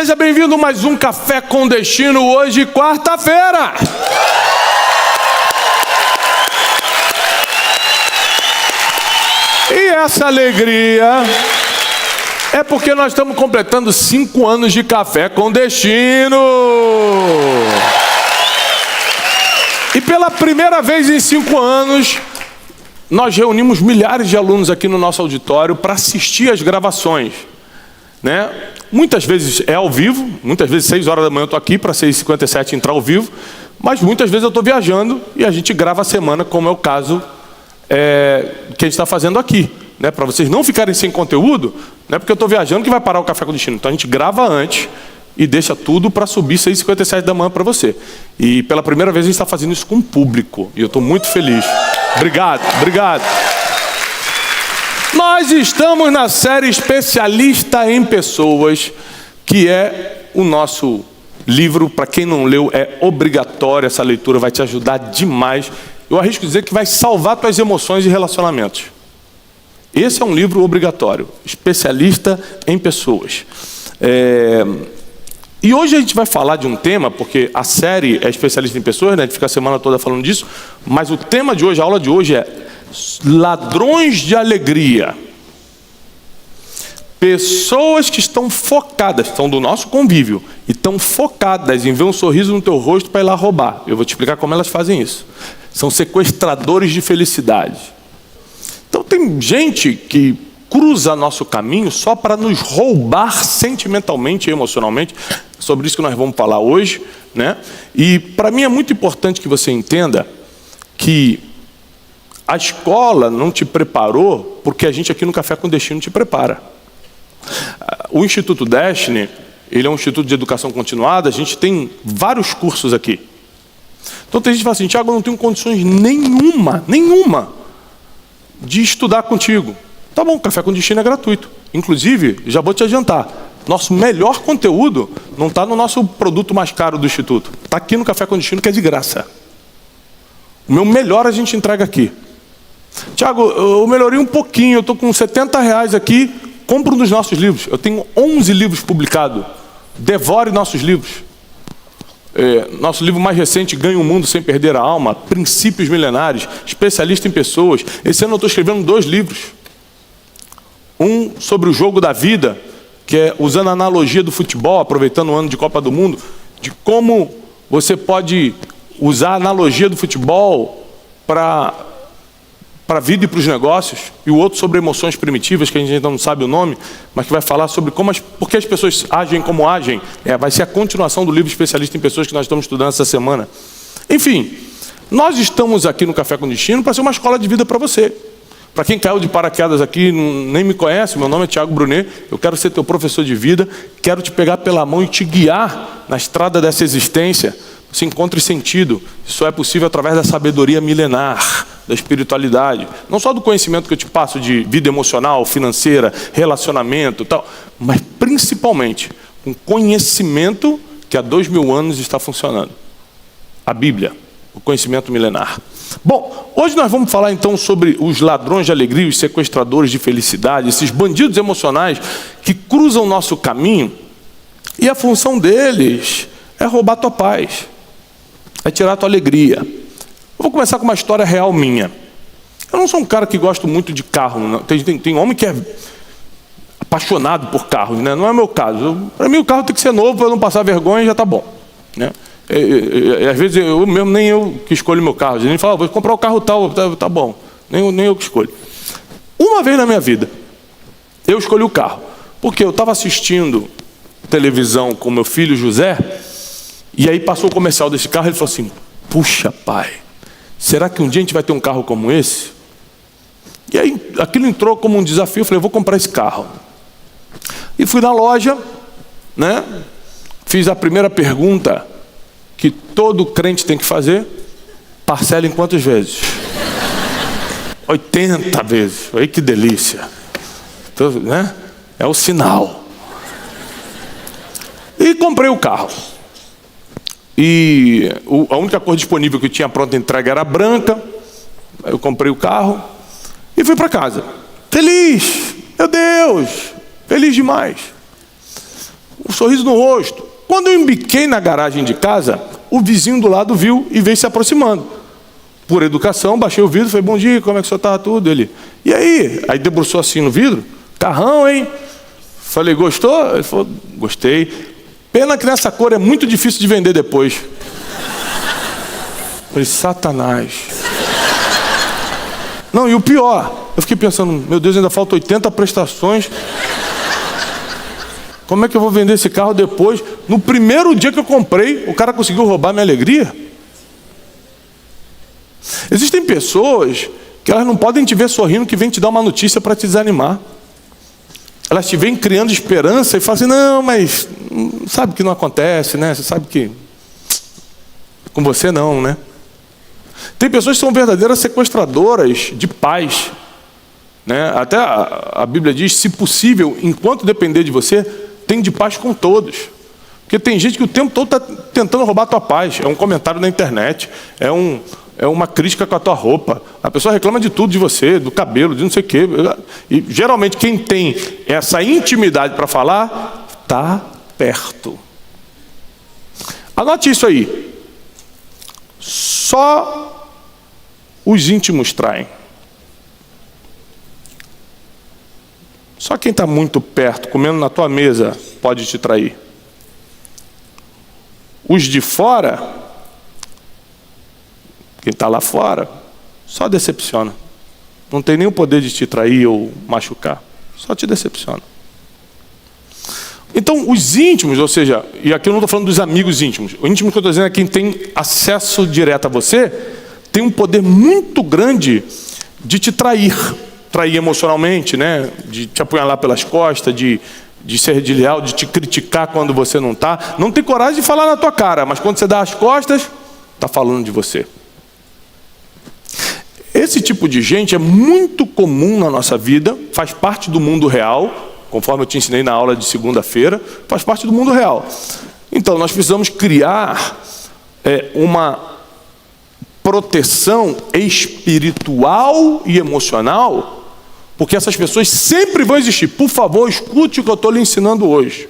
Seja bem-vindo a mais um Café com Destino, hoje, quarta-feira. E essa alegria é porque nós estamos completando 5 anos de Café com Destino. E pela primeira vez em 5 anos, nós reunimos milhares de alunos aqui no nosso auditório para assistir às gravações, né? Muitas vezes é ao vivo, muitas vezes 6 horas da manhã eu estou aqui para 6h57 entrar ao vivo, mas muitas vezes eu estou viajando e a gente grava a semana, como é o caso que a gente está fazendo aqui, né? Para vocês não ficarem sem conteúdo, não é porque eu estou viajando que vai parar o Café com Destino. Então a gente grava antes e deixa tudo para subir 6h57 da manhã para você. E pela primeira vez a gente está fazendo isso com o público e eu estou muito feliz. Obrigado, obrigado. Nós estamos na série Especialista em Pessoas, que é o nosso livro. Para quem não leu, é obrigatório essa leitura, vai te ajudar demais. Eu arrisco dizer que vai salvar tuas emoções e relacionamentos. Esse é um livro obrigatório, Especialista em Pessoas. E hoje a gente vai falar de um tema, porque a série é Especialista em Pessoas, né? A gente fica a semana toda falando disso, mas o tema de hoje, a aula de hoje é ladrões de alegria. Pessoas que estão focadas, estão do nosso convívio, e estão focadas em ver um sorriso no teu rosto para ir lá roubar. Eu vou te explicar como elas fazem isso. São sequestradores de felicidade. Então tem gente que cruza nosso caminho só para nos roubar sentimentalmente e emocionalmente. Sobre isso que nós vamos falar hoje, né? E para mim é muito importante que você entenda que a escola não te preparou porque a gente aqui no Café com Destino te prepara. O Instituto Destiny, ele é um instituto de educação continuada, a gente tem vários cursos aqui. Então tem gente que fala assim: Tiago, eu não tenho condições nenhuma de estudar contigo. Tá bom, Café com Destino é gratuito. Inclusive, já vou te adiantar, nosso melhor conteúdo não está no nosso produto mais caro do Instituto. Está aqui no Café com Destino, que é de graça. O meu melhor a gente entrega aqui. Tiago, eu melhorei um pouquinho, eu estou com R$70 aqui, compra um dos nossos livros. Eu tenho 11 livros publicados. Devore nossos livros. Nosso livro mais recente, Ganhe o Mundo Sem Perder a Alma, Princípios Milenares, Especialista em Pessoas. Esse ano eu estou escrevendo 2 livros. Um sobre o jogo da vida, que é usando a analogia do futebol, aproveitando o ano de Copa do Mundo, de como você pode usar a analogia do futebol para a vida e para os negócios. E o outro sobre emoções primitivas, que a gente ainda não sabe o nome, mas que vai falar sobre por que as pessoas agem como agem. Vai ser a continuação do livro Especialista em Pessoas que nós estamos estudando essa semana. Enfim, nós estamos aqui no Café com Destino para ser uma escola de vida para você. Para quem caiu de paraquedas aqui, nem me conhece, meu nome é Tiago Brunet, eu quero ser teu professor de vida, quero te pegar pela mão e te guiar na estrada dessa existência. Você encontre sentido. Isso só é possível através da sabedoria milenar, da espiritualidade. Não só do conhecimento que eu te passo de vida emocional, financeira, relacionamento e tal, mas principalmente um conhecimento que há 2000 anos está funcionando. A Bíblia, o conhecimento milenar. Bom, hoje nós vamos falar então sobre os ladrões de alegria, os sequestradores de felicidade, esses bandidos emocionais que cruzam o nosso caminho e a função deles é roubar tua paz, é tirar tua alegria. Eu vou começar com uma história real minha. Eu não sou um cara que gosta muito de carro, não. Tem homem que é apaixonado por carros, né? Não é meu caso. Para mim o carro tem que ser novo para eu não passar vergonha e já está bom, né? Às vezes nem eu que escolho meu carro. A gente fala: vou comprar o carro tal, tá bom. Nem eu que escolho. Uma vez na minha vida eu escolhi o carro porque eu estava assistindo televisão com meu filho José, e aí passou o comercial desse carro. Ele falou assim: puxa pai, será que um dia a gente vai ter um carro como esse? E aí aquilo entrou como um desafio. Eu falei: eu vou comprar esse carro. E fui na loja, né? Fiz a primeira pergunta que todo crente tem que fazer: parcela em quantas vezes? 80 vezes. Aí que delícia, então, né? É o sinal. E comprei o carro. E a única cor disponível que eu tinha pronta entrega era branca. Eu comprei o carro e fui para casa. Feliz, meu Deus, feliz demais. um sorriso no rosto. Quando eu embiquei na garagem de casa, o vizinho do lado viu e veio se aproximando. Por educação, baixei o vidro, falei, bom dia, como é que o senhor está? Tudo. Ele, e aí? Aí debruçou assim no vidro, carrão, hein? Falei, gostou? Ele falou, gostei. Pena que nessa cor é muito difícil de vender depois. Falei, Satanás. Não, e o pior, eu fiquei pensando, meu Deus, ainda faltam 80 prestações. Como é que eu vou vender esse carro depois? No primeiro dia que eu comprei, o cara conseguiu roubar minha alegria? Existem pessoas que elas não podem te ver sorrindo, que vem te dar uma notícia para te desanimar. Elas te vêm criando esperança e falam assim, não, mas sabe que não acontece, né? Você sabe que com você não, né? Tem pessoas que são verdadeiras sequestradoras de paz, né? Até a Bíblia diz, se possível, enquanto depender de você, tem de paz com todos. Porque tem gente que o tempo todo está tentando roubar a tua paz. É um comentário na internet, é uma crítica com a tua roupa. A pessoa reclama de tudo de você, do cabelo, de não sei o quê. E geralmente quem tem essa intimidade para falar, está perto. Anote isso aí. Só os íntimos traem. Só quem está muito perto, comendo na tua mesa, pode te trair. Os de fora, quem está lá fora, só decepciona. Não tem nem o poder de te trair ou machucar. Só te decepciona. Então, os íntimos, ou seja, e aqui eu não estou falando dos amigos íntimos. O íntimo que eu estou dizendo é quem tem acesso direto a você, tem um poder muito grande de te trair. Trair emocionalmente, né? De te apunhalar pelas costas, de ser desleal, de te criticar quando você não está. Não tem coragem de falar na tua cara, mas quando você dá as costas, está falando de você. Esse tipo de gente é muito comum na nossa vida, faz parte do mundo real, conforme eu te ensinei na aula de segunda-feira, faz parte do mundo real. Então, nós precisamos criar uma proteção espiritual e emocional, porque essas pessoas sempre vão existir. Por favor, escute o que eu estou lhe ensinando hoje.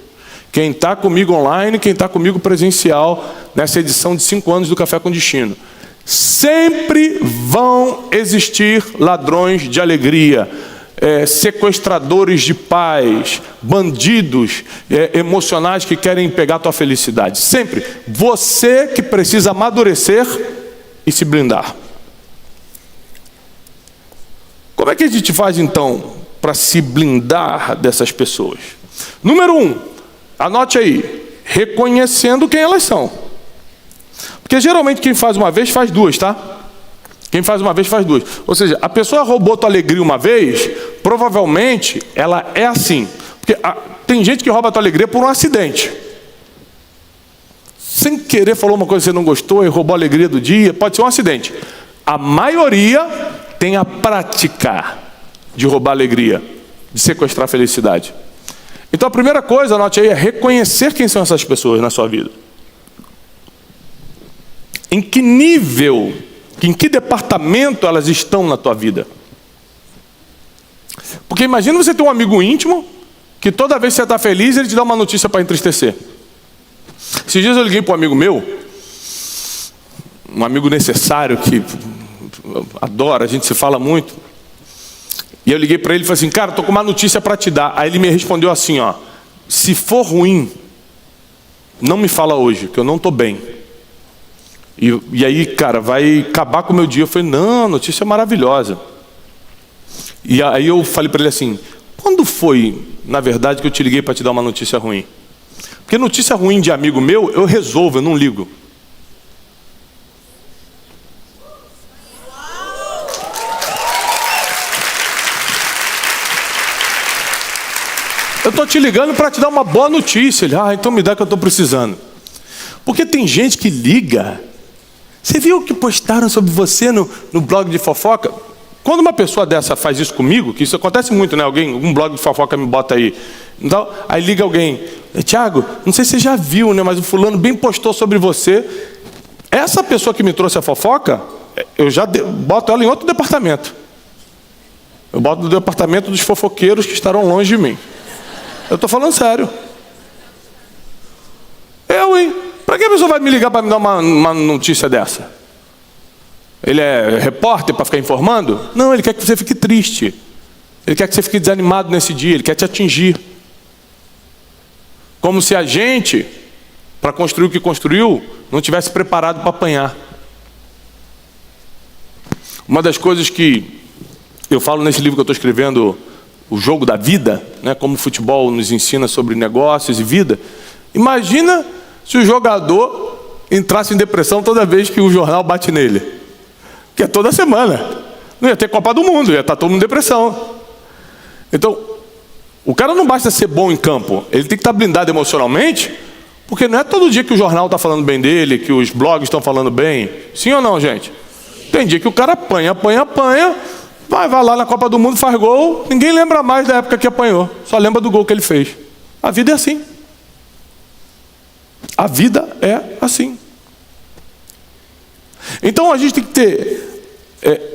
Quem está comigo online, quem está comigo presencial, nessa edição de 5 anos do Café com Destino. Sempre vão existir ladrões de alegria, sequestradores de paz, bandidos emocionais que querem pegar a tua felicidade. Sempre. Você que precisa amadurecer e se blindar. Como é que a gente faz então para se blindar dessas pessoas? Número 1, anote aí, reconhecendo quem elas são. Porque geralmente quem faz uma vez faz duas, tá? Quem faz uma vez faz duas. Ou seja, a pessoa roubou tua alegria uma vez, provavelmente ela é assim. Porque tem gente que rouba tua alegria por um acidente. Sem querer falou uma coisa que você não gostou e roubou a alegria do dia, pode ser um acidente. A maioria tem a prática de roubar a alegria, de sequestrar a felicidade. Então a primeira coisa, anote aí, é reconhecer quem são essas pessoas na sua vida. Em que nível, em que departamento elas estão na tua vida? Porque imagina você ter um amigo íntimo que toda vez que você está feliz, ele te dá uma notícia para entristecer. Esses dias eu liguei para um amigo meu, um amigo necessário que adora, a gente se fala muito. E eu liguei para ele e falei assim, cara, estou com uma notícia para te dar. Aí ele me respondeu assim, ó, se for ruim, não me fala hoje, que eu não estou bem. E aí, cara, vai acabar com o meu dia. Eu falei, não, notícia maravilhosa. E aí eu falei para ele assim, quando foi, na verdade, que eu te liguei para te dar uma notícia ruim? Porque notícia ruim de amigo meu, eu resolvo, eu não ligo. Eu estou te ligando para te dar uma boa notícia. Ele, então me dá que eu estou precisando. Porque tem gente que liga. Você viu o que postaram sobre você no blog de fofoca? Quando uma pessoa dessa faz isso comigo, que isso acontece muito, né? Um blog de fofoca me bota aí. Então, aí liga alguém, Tiago, não sei se você já viu, né? Mas o fulano bem postou sobre você. Essa pessoa que me trouxe a fofoca, eu já boto ela em outro departamento. Eu boto no departamento dos fofoqueiros que estarão longe de mim. Eu estou falando sério. Para que a pessoa vai me ligar para me dar uma notícia dessa? Ele é repórter para ficar informando? Não, ele quer que você fique triste. Ele quer que você fique desanimado nesse dia, ele quer te atingir. Como se a gente, para construir o que construiu, não tivesse preparado para apanhar. Uma das coisas que eu falo nesse livro que eu estou escrevendo, O Jogo da Vida, né, como o futebol nos ensina sobre negócios e vida. Imagina se o jogador entrasse em depressão toda vez que o jornal bate nele. Que é toda semana. Não ia ter Copa do Mundo, ia estar todo mundo em depressão. Então, o cara não basta ser bom em campo, ele tem que estar blindado emocionalmente, porque não é todo dia que o jornal está falando bem dele, que os blogs estão falando bem. Sim ou não, gente? Tem dia que o cara apanha, vai lá na Copa do Mundo, faz gol, ninguém lembra mais da época que apanhou, só lembra do gol que ele fez. A vida é assim. A vida é assim. Então a gente tem que ter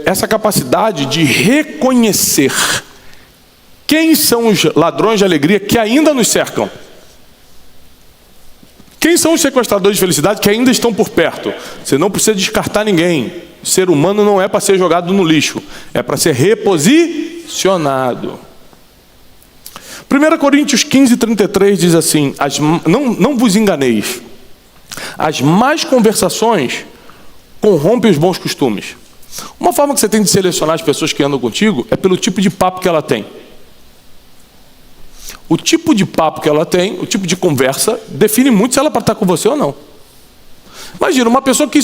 essa capacidade de reconhecer quem são os ladrões de alegria que ainda nos cercam. Quem são os sequestradores de felicidade que ainda estão por perto? Você não precisa descartar ninguém. O ser humano não é para ser jogado no lixo, é para ser reposicionado. 1 Coríntios 15:33 diz assim: não vos enganeis, as más conversações corrompem os bons costumes. Uma forma que você tem de selecionar as pessoas que andam contigo é pelo tipo de papo que ela tem. O tipo de papo que ela tem, o tipo de conversa, define muito se ela vai estar com você ou não. Imagina, uma pessoa que,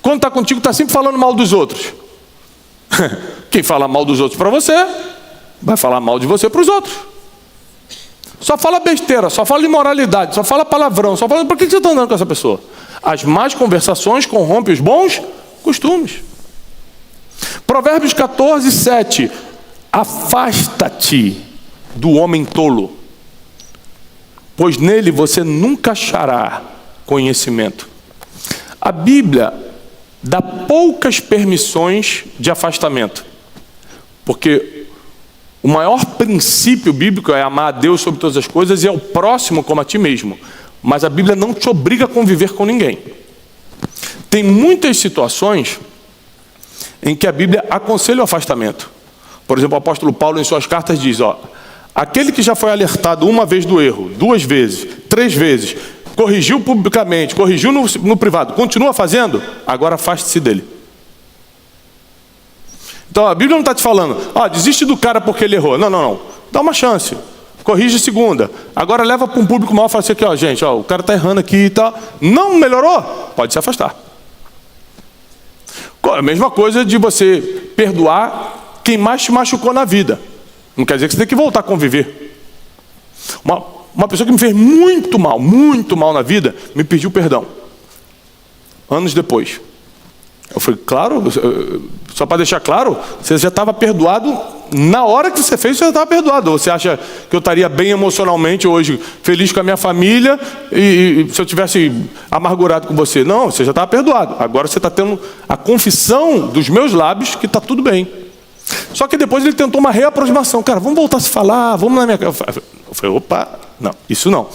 quando está contigo, está sempre falando mal dos outros. Quem fala mal dos outros para você, vai falar mal de você para os outros. Só fala besteira, só fala imoralidade, só fala palavrão, só fala... Por que você está andando com essa pessoa? As más conversações corrompem os bons costumes. Provérbios 14:7. Afasta-te do homem tolo, pois nele você nunca achará conhecimento. A Bíblia dá poucas permissões de afastamento, porque o maior princípio bíblico é amar a Deus sobre todas as coisas e ao próximo como a ti mesmo. Mas a Bíblia não te obriga a conviver com ninguém. Tem muitas situações em que a Bíblia aconselha o afastamento. Por exemplo, o apóstolo Paulo em suas cartas diz, aquele que já foi alertado uma vez do erro, 2 vezes, 3 vezes, corrigiu publicamente, corrigiu no privado, continua fazendo, agora afaste-se dele. Então a Bíblia não está te falando, desiste do cara porque ele errou. Não. Dá uma chance. Corrige segunda. Agora leva para um público maior e fala assim, gente, o cara está errando aqui e tal. Não melhorou? Pode se afastar. A mesma coisa de você perdoar quem mais te machucou na vida. Não quer dizer que você tem que voltar a conviver. Uma pessoa que me fez muito mal na vida, me pediu perdão. Anos depois. Eu falei, claro, só para deixar claro, você já estava perdoado, na hora que você fez, você já estava perdoado. Você acha que eu estaria bem emocionalmente hoje, feliz com a minha família, e se eu tivesse amargurado com você? Não, você já estava perdoado. Agora você está tendo a confissão dos meus lábios que está tudo bem. Só que depois ele tentou uma reaproximação. Cara, vamos voltar a se falar, vamos na minha casa. Eu falei, opa, não, isso não.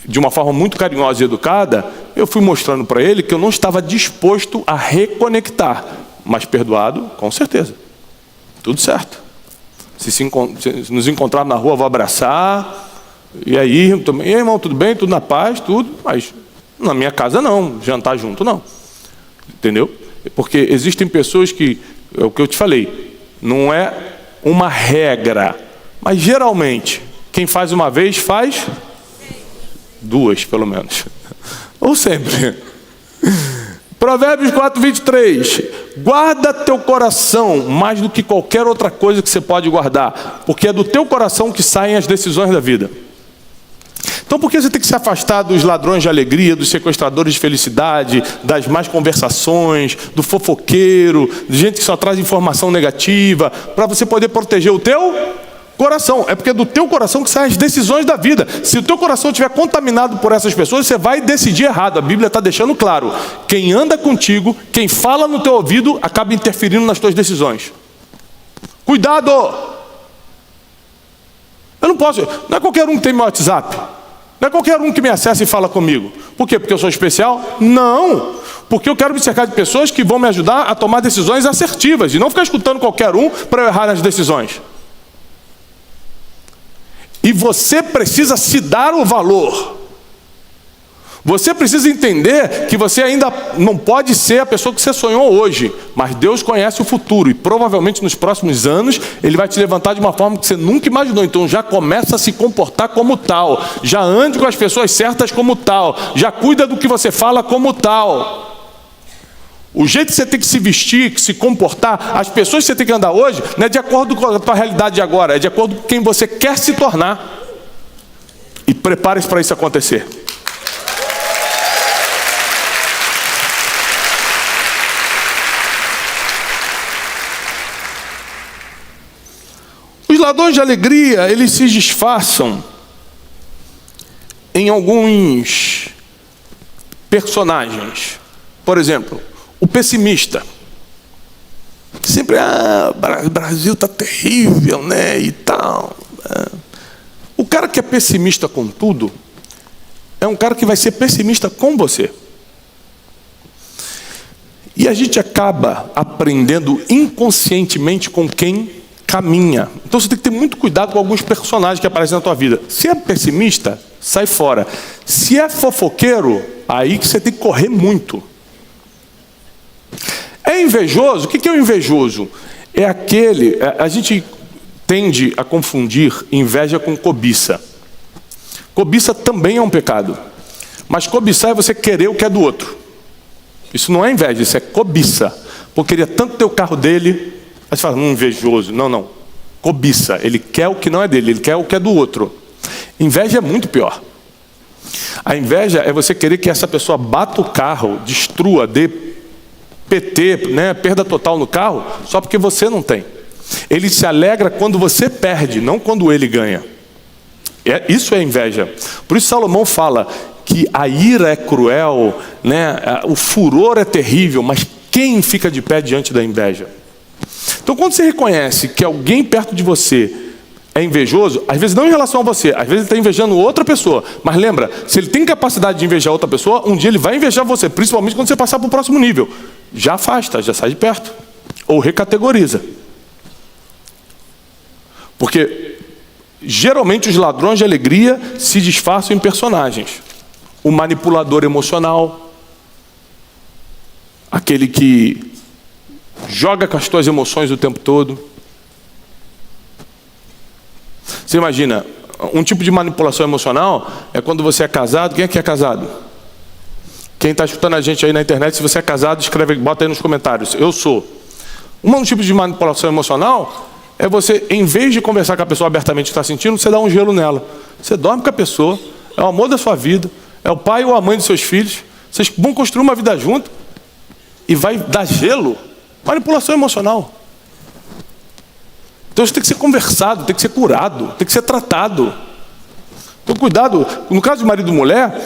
De uma forma muito carinhosa e educada, eu fui mostrando para ele que eu não estava disposto a reconectar, mas perdoado, com certeza. Tudo certo. Se nos encontrarmos na rua, eu vou abraçar. E aí, irmão, tudo bem? Tudo na paz? Tudo. Mas na minha casa não, jantar junto não. Entendeu? Porque existem pessoas que, é o que eu te falei, não é uma regra, mas geralmente, quem faz uma vez, faz 2, pelo menos. Ou sempre. Provérbios 4:23. Guarda teu coração mais do que qualquer outra coisa que você pode guardar, porque é do teu coração que saem as decisões da vida. Então por que você tem que se afastar dos ladrões de alegria, dos sequestradores de felicidade, das más conversações, do fofoqueiro, de gente que só traz informação negativa, para você poder proteger o teu coração? É porque é do teu coração que saem as decisões da vida. Se o teu coração estiver contaminado por essas pessoas, você vai decidir errado. A Bíblia está deixando claro, quem anda contigo, quem fala no teu ouvido, acaba interferindo nas tuas decisões. Cuidado! Eu não posso, não é qualquer um que tem meu WhatsApp, não Não é qualquer um que me acessa e fala comigo. Por quê? Porque eu sou especial? Não. Porque eu quero me cercar de pessoas que vão me ajudar a tomar decisões assertivas e não ficar escutando qualquer um para eu errar nas decisões. E você precisa se dar o valor. Você precisa entender que você ainda não pode ser a pessoa que você sonhou hoje, mas Deus conhece o futuro e provavelmente nos próximos anos Ele vai te levantar de uma forma que você nunca imaginou. Então já começa a se comportar como tal, já ande com as pessoas certas como tal, já cuida do que você fala como tal. O jeito que você tem que se vestir, que se comportar, as pessoas que você tem que andar hoje, não é de acordo com a tua realidade de agora, é de acordo com quem você quer se tornar. E prepare-se para isso acontecer. Os ladrões de alegria, eles se disfarçam em alguns personagens. Por exemplo, o pessimista. Sempre, o Brasil está terrível, né, e tal. O cara que é pessimista com tudo, é um cara que vai ser pessimista com você. E a gente acaba aprendendo inconscientemente com quem caminha. Então você tem que ter muito cuidado com alguns personagens que aparecem na tua vida. Se é pessimista, sai fora. Se é fofoqueiro, aí que você tem que correr muito. É invejoso? O que é o invejoso? É aquele... A gente tende a confundir inveja com cobiça. Cobiça também é um pecado. Mas cobiçar é você querer o que é do outro. Isso não é inveja, isso é cobiça. Porque queria tanto ter o carro dele... Aí você fala, invejoso. Não. Cobiça. Ele quer o que não é dele, ele quer o que é do outro. Inveja é muito pior. A inveja é você querer que essa pessoa bata o carro, destrua, dê PT, né, perda total no carro, só porque você não tem. Ele se alegra quando você perde, não quando ele ganha. Isso é inveja. Por isso Salomão fala que a ira é cruel, né, o furor é terrível, mas quem fica de pé diante da inveja? Então, quando você reconhece que alguém perto de você é invejoso, às vezes não em relação a você, às vezes ele está invejando outra pessoa. Mas lembra, se ele tem capacidade de invejar outra pessoa, um dia ele vai invejar você, principalmente quando você passar para o próximo nível. Já afasta, já sai de perto. Ou recategoriza. Porque, geralmente, os ladrões de alegria se disfarçam em personagens. O manipulador emocional, aquele que joga com as tuas emoções o tempo todo. Você imagina, um tipo de manipulação emocional é quando você é casado. Quem é que é casado? Quem está escutando a gente aí na internet, se você é casado, escreve, bota aí nos comentários. Eu sou. Um tipo de manipulação emocional é você, em vez de conversar com a pessoa abertamente que está sentindo, você dá um gelo nela. Você dorme com a pessoa, é o amor da sua vida, é o pai ou a mãe dos seus filhos. Vocês vão construir uma vida junto e vai dar gelo. Manipulação emocional. Então isso tem que ser conversado, tem que ser curado, tem que ser tratado. Então cuidado, no caso de marido e mulher,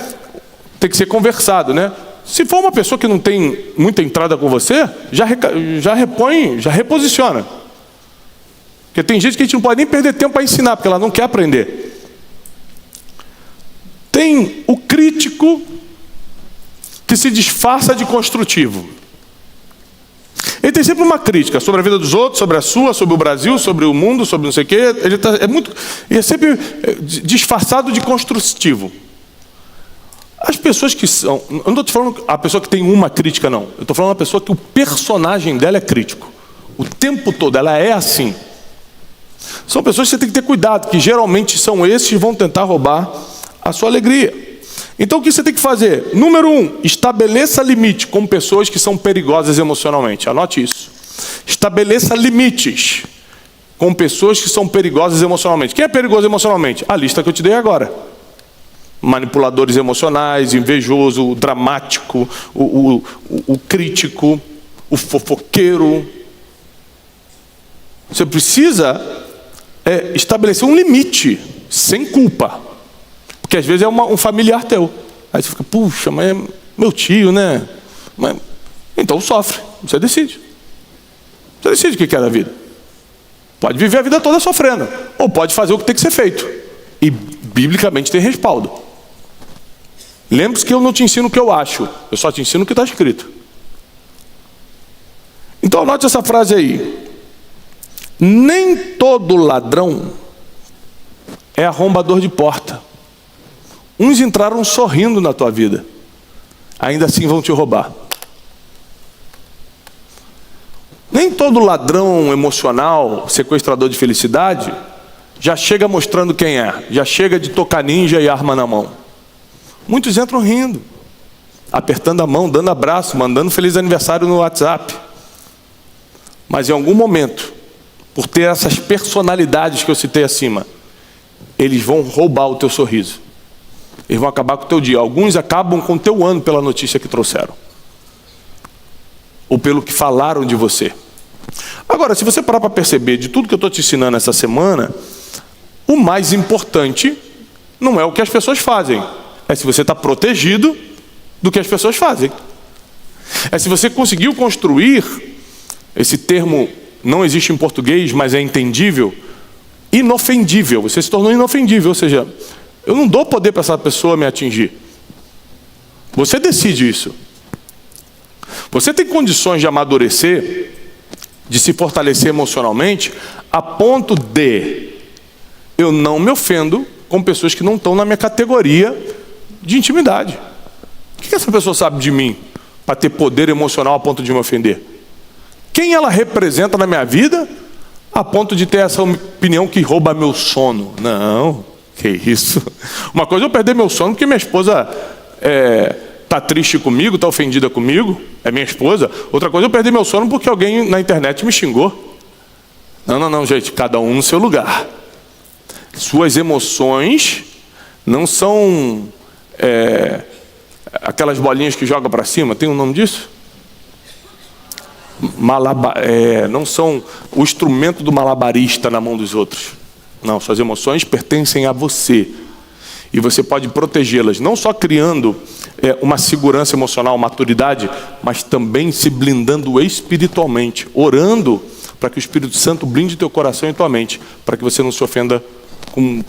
tem que ser conversado, né? Se for uma pessoa que não tem muita entrada com você, já repõe, já reposiciona. Porque tem gente que a gente não pode nem perder tempo para ensinar, porque ela não quer aprender. Tem o crítico que se disfarça de construtivo. Ele tem sempre uma crítica sobre a vida dos outros, sobre a sua, sobre o Brasil, sobre o mundo, sobre não sei o quê. Ele é sempre disfarçado de construtivo. As pessoas que são... Eu não estou te falando a pessoa que tem uma crítica, não. Eu estou falando a pessoa que o personagem dela é crítico. O tempo todo, ela é assim. São pessoas que você tem que ter cuidado, que geralmente são esses que vão tentar roubar a sua alegria. Então o que você tem que fazer? Número 1, estabeleça limite com pessoas que são perigosas emocionalmente. Anote isso. Estabeleça limites com pessoas que são perigosas emocionalmente. Quem é perigoso emocionalmente? A lista que eu te dei agora. Manipuladores emocionais, invejoso, o dramático, o crítico, o fofoqueiro. Você precisa estabelecer um limite, sem culpa. Porque às vezes é um familiar teu. Aí você fica, puxa, mas é meu tio, né? Então sofre, você decide. Você decide o que é da vida. Pode viver a vida toda sofrendo. Ou pode fazer o que tem que ser feito. E biblicamente tem respaldo. Lembre-se que eu não te ensino o que eu acho, eu só te ensino o que está escrito. Então anote essa frase aí. Nem todo ladrão é arrombador de porta. Uns entraram sorrindo na tua vida, ainda assim vão te roubar. Nem todo ladrão emocional, sequestrador de felicidade, já chega mostrando quem é, já chega de tocar ninja e arma na mão. Muitos entram rindo, apertando a mão, dando abraço, mandando feliz aniversário no WhatsApp. Mas em algum momento, por ter essas personalidades que eu citei acima, eles vão roubar o teu sorriso. Eles vão acabar com o teu dia. Alguns acabam com o teu ano pela notícia que trouxeram. Ou pelo que falaram de você. Agora, se você parar para perceber de tudo que eu estou te ensinando essa semana, o mais importante não é o que as pessoas fazem. É se você está protegido do que as pessoas fazem. É se você conseguiu construir, esse termo não existe em português, mas é entendível, inofendível. Você se tornou inofendível, ou seja, eu não dou poder para essa pessoa me atingir. Você decide isso. Você tem condições de amadurecer, de se fortalecer emocionalmente, a ponto de eu não me ofendo com pessoas que não estão na minha categoria de intimidade. O que essa pessoa sabe de mim para ter poder emocional a ponto de me ofender? Quem ela representa na minha vida a ponto de ter essa opinião que rouba meu sono? Não, que isso. Uma coisa é eu perder meu sono porque minha esposa está triste comigo, está ofendida comigo, é minha esposa. Outra coisa é eu perder meu sono porque alguém na internet me xingou. Não, gente, cada um no seu lugar. Suas emoções não são aquelas bolinhas que joga para cima, tem um nome disso? Não são o instrumento do malabarista na mão dos outros. Não, suas emoções pertencem a você. E você pode protegê-las, não só criando uma segurança emocional, maturidade, mas também se blindando espiritualmente, orando para que o Espírito Santo blinde teu coração e tua mente, para que você não se ofenda com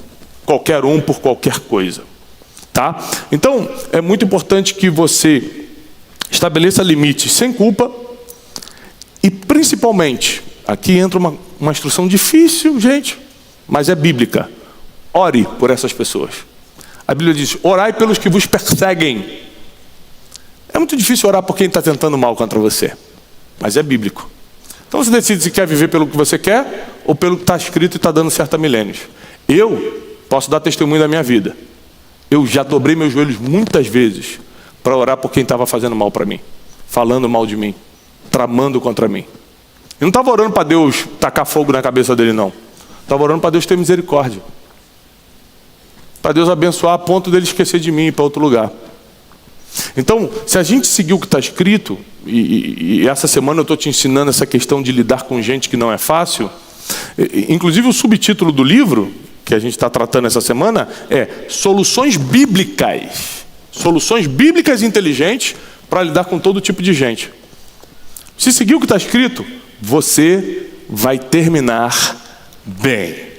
qualquer um por qualquer coisa. Tá? Então, é muito importante que você estabeleça limites sem culpa e, principalmente, aqui entra uma instrução difícil, gente, mas é bíblica. Ore por essas pessoas. A Bíblia diz, orai pelos que vos perseguem. É muito difícil orar por quem está tentando mal contra você, mas é bíblico. Então você decide se quer viver pelo que você quer ou pelo que está escrito e está dando certo há milênios. Eu posso dar testemunho da minha vida. Eu já dobrei meus joelhos muitas vezes para orar por quem estava fazendo mal para mim, falando mal de mim, tramando contra mim. Eu não estava orando para Deus tacar fogo na cabeça dele, não. Estava orando para Deus ter misericórdia. Para Deus abençoar a ponto dele esquecer de mim e ir para outro lugar. Então, se a gente seguir o que está escrito, e essa semana eu estou te ensinando essa questão de lidar com gente que não é fácil, inclusive o subtítulo do livro que a gente está tratando essa semana é Soluções Bíblicas. Soluções bíblicas inteligentes para lidar com todo tipo de gente. Se seguir o que está escrito, você vai terminar bem.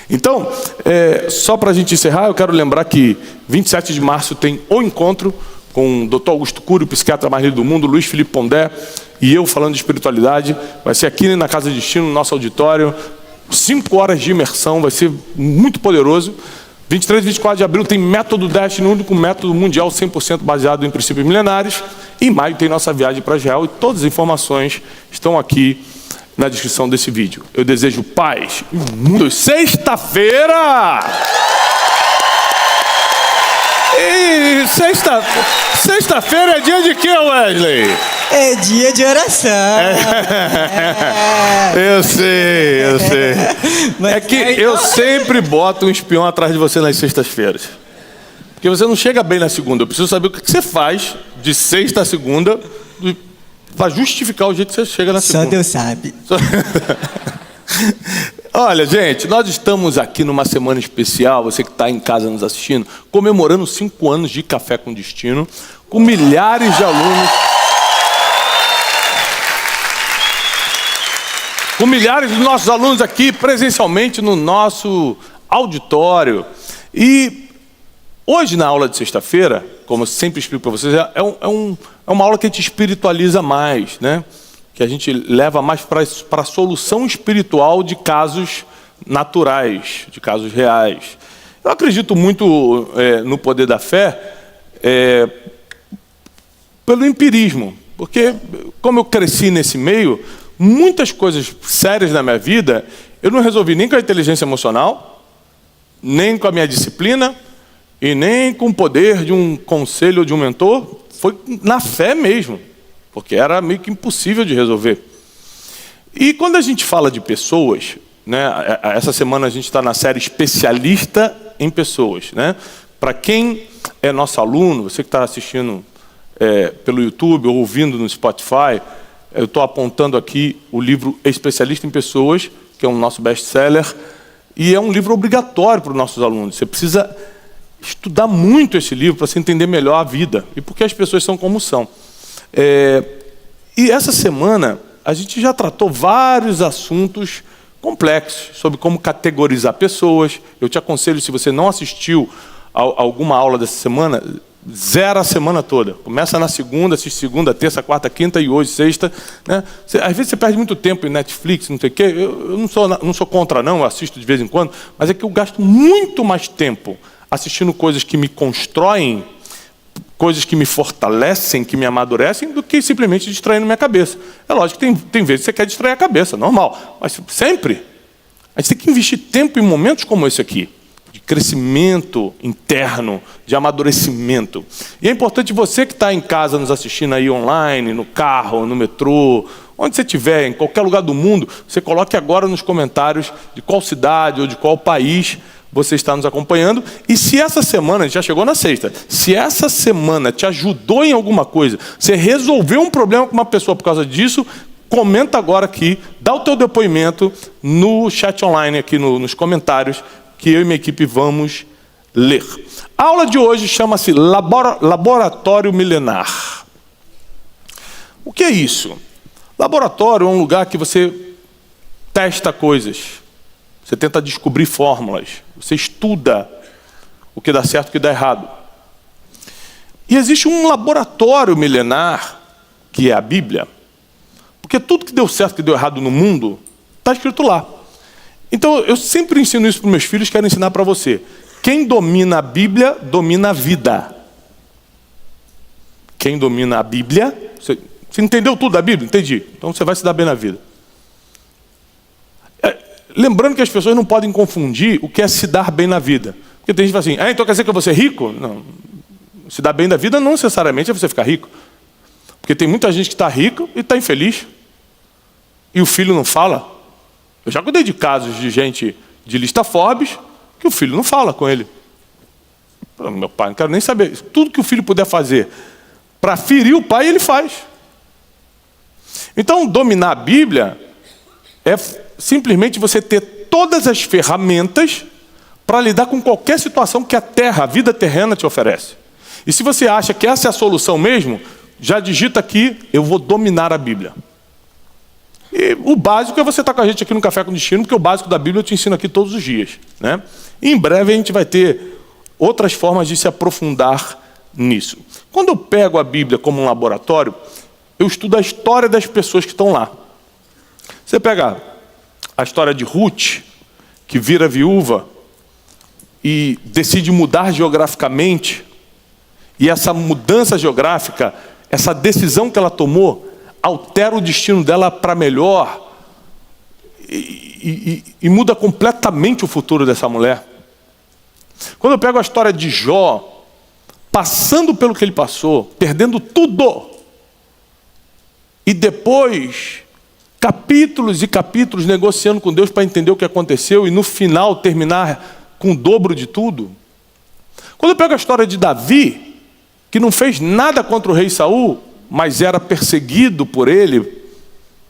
Então, só para a gente encerrar, eu quero lembrar que 27 de março tem o encontro com o Dr. Augusto Cury, o psiquiatra mais lido do mundo, Luiz Felipe Pondé e eu falando de espiritualidade. Vai ser aqui na Casa de Destino, no nosso auditório. 5 horas de imersão, vai ser muito poderoso. 23 e 24 de abril tem Método Destiny, o único método mundial 100% baseado em princípios milenares. Em maio tem nossa viagem para Israel e todas as informações estão aqui na descrição desse vídeo. Eu desejo paz e muito. Sexta-feira! E sexta-feira é dia de quê, Wesley? É dia de oração. Eu sei. Mas é que eu sempre boto um espião atrás de você nas sextas-feiras. Porque você não chega bem na segunda. Eu preciso saber o que você faz de sexta a segunda para justificar o jeito que você chega na segunda. Só Deus sabe. Olha, gente, nós estamos aqui numa semana especial, você que está em casa nos assistindo, comemorando 5 anos de Café com Destino, com milhares de alunos. Com milhares de nossos alunos aqui presencialmente no nosso auditório. E Hoje, na aula de sexta-feira, como eu sempre explico para vocês, é uma aula que a gente espiritualiza mais, né? Que a gente leva mais para a solução espiritual de casos naturais, de casos reais. Eu acredito muito no poder da fé pelo empirismo, porque como eu cresci nesse meio, muitas coisas sérias na minha vida, eu não resolvi nem com a inteligência emocional, nem com a minha disciplina, e nem com o poder de um conselho ou de um mentor, foi na fé mesmo, porque era meio que impossível de resolver. E quando a gente fala de pessoas, né, essa semana a gente está na série Especialista em Pessoas, né? Para quem é nosso aluno, você que está assistindo pelo YouTube ou ouvindo no Spotify, eu estou apontando aqui o livro Especialista em Pessoas, que é um nosso best-seller, e é um livro obrigatório para os nossos alunos. Você precisa estudar muito esse livro para você entender melhor a vida e por que as pessoas são como são. E essa semana a gente já tratou vários assuntos complexos sobre como categorizar pessoas. Eu te aconselho, se você não assistiu a alguma aula dessa semana, zera a semana toda. Começa na segunda, assiste segunda, terça, quarta, quinta e hoje, sexta. Né? Às vezes você perde muito tempo em Netflix, não sei o quê. Eu não sou contra, não, eu assisto de vez em quando, mas é que eu gasto muito mais tempo assistindo coisas que me constroem, coisas que me fortalecem, que me amadurecem, do que simplesmente distraindo minha cabeça. É lógico que tem vezes que você quer distrair a cabeça, normal. Mas sempre, a gente tem que investir tempo em momentos como esse aqui, de crescimento interno, de amadurecimento. E é importante você que está em casa nos assistindo aí online, no carro, no metrô, onde você estiver, em qualquer lugar do mundo, você coloque agora nos comentários de qual cidade ou de qual país você está nos acompanhando. E se essa semana, a gente já chegou na sexta, se essa semana te ajudou em alguma coisa, você resolveu um problema com uma pessoa por causa disso, comenta agora aqui, dá o teu depoimento no chat online, aqui nos comentários, que eu e minha equipe vamos ler. A aula de hoje chama-se Laboratório Milenar. O que é isso? Laboratório é um lugar que você testa coisas. Você tenta descobrir fórmulas. Você estuda o que dá certo e o que dá errado. E existe um laboratório milenar, que é a Bíblia. Porque tudo que deu certo e que deu errado no mundo, está escrito lá. Então, eu sempre ensino isso para os meus filhos, quero ensinar para você. Quem domina a Bíblia, domina a vida. Quem domina a Bíblia... Você entendeu tudo da Bíblia? Entendi. Então, você vai se dar bem na vida. Lembrando que as pessoas não podem confundir o que é se dar bem na vida. Porque tem gente que fala assim, então quer dizer que eu vou ser rico? Não. Se dar bem na vida não necessariamente é você ficar rico. Porque tem muita gente que está rico e está infeliz. E o filho não fala. Eu já cuidei de casos de gente de lista Forbes que o filho não fala com ele. Meu pai, não quero nem saber. Tudo que o filho puder fazer para ferir o pai, ele faz. Então, dominar a Bíblia é simplesmente você ter todas as ferramentas para lidar com qualquer situação que a vida terrena te oferece. E se você acha que essa é a solução mesmo, já digita aqui, eu vou dominar a Bíblia. E o básico é você estar com a gente aqui no Café com Destino, porque o básico da Bíblia eu te ensino aqui todos os dias, né? E em breve a gente vai ter outras formas de se aprofundar nisso. Quando eu pego a Bíblia como um laboratório, eu estudo a história das pessoas que estão lá. Você pega a história de Ruth, que vira viúva e decide mudar geograficamente, e essa mudança geográfica, essa decisão que ela tomou, altera o destino dela para melhor e muda completamente o futuro dessa mulher. Quando eu pego a história de Jó, passando pelo que ele passou, perdendo tudo, e depois capítulos e capítulos negociando com Deus para entender o que aconteceu e no final terminar com o dobro de tudo. Quando eu pego a história de Davi, que não fez nada contra o rei Saul, mas era perseguido por ele,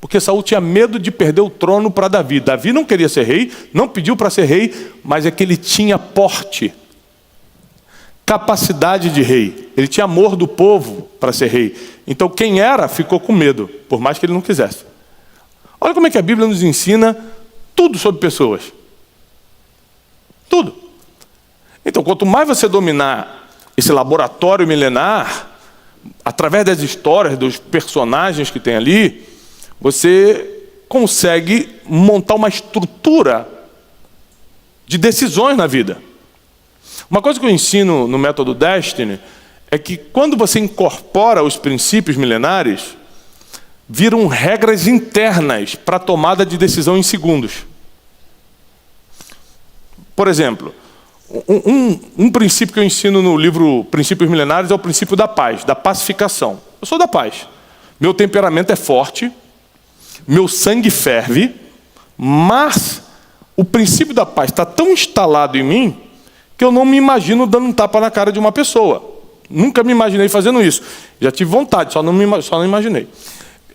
porque Saul tinha medo de perder o trono para Davi. Davi não queria ser rei, não pediu para ser rei, mas é que ele tinha porte, capacidade de rei. Ele tinha amor do povo para ser rei. Então quem era, ficou com medo, por mais que ele não quisesse. Olha como é que a Bíblia nos ensina tudo sobre pessoas. Tudo. Então, quanto mais você dominar esse laboratório milenar, através das histórias, dos personagens que tem ali, você consegue montar uma estrutura de decisões na vida. Uma coisa que eu ensino no método Destiny é que quando você incorpora os princípios milenares, viram regras internas para a tomada de decisão em segundos. Por exemplo, um princípio que eu ensino no livro Princípios Milenares é o princípio da paz, da pacificação. Eu sou da paz. Meu temperamento é forte, meu sangue ferve, mas o princípio da paz está tão instalado em mim que eu não me imagino dando um tapa na cara de uma pessoa. Nunca me imaginei fazendo isso. Já tive vontade, só não imaginei.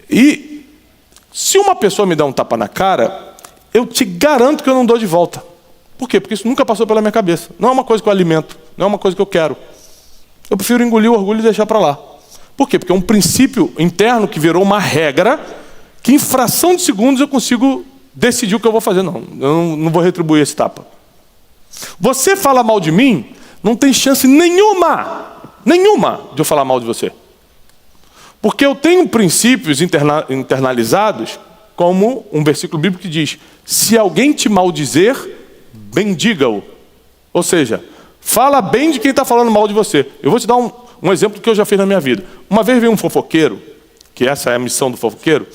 E se uma pessoa me dá um tapa na cara, eu te garanto que eu não dou de volta. Por quê? Porque isso nunca passou pela minha cabeça. Não é uma coisa que eu alimento, não é uma coisa que eu quero. Eu prefiro engolir o orgulho e deixar para lá. Por quê? Porque é um princípio interno que virou uma regra que em fração de segundos eu consigo decidir o que eu vou fazer. Não, eu não vou retribuir esse tapa. Você fala mal de mim, não tem chance nenhuma de eu falar mal de você. Porque eu tenho princípios internalizados, como um versículo bíblico que diz: se alguém te maldizer, bendiga-o. Ou seja, fala bem de quem está falando mal de você. Eu vou te dar um exemplo que eu já fiz na minha vida. Uma vez veio um fofoqueiro, que essa é a missão do fofoqueiro,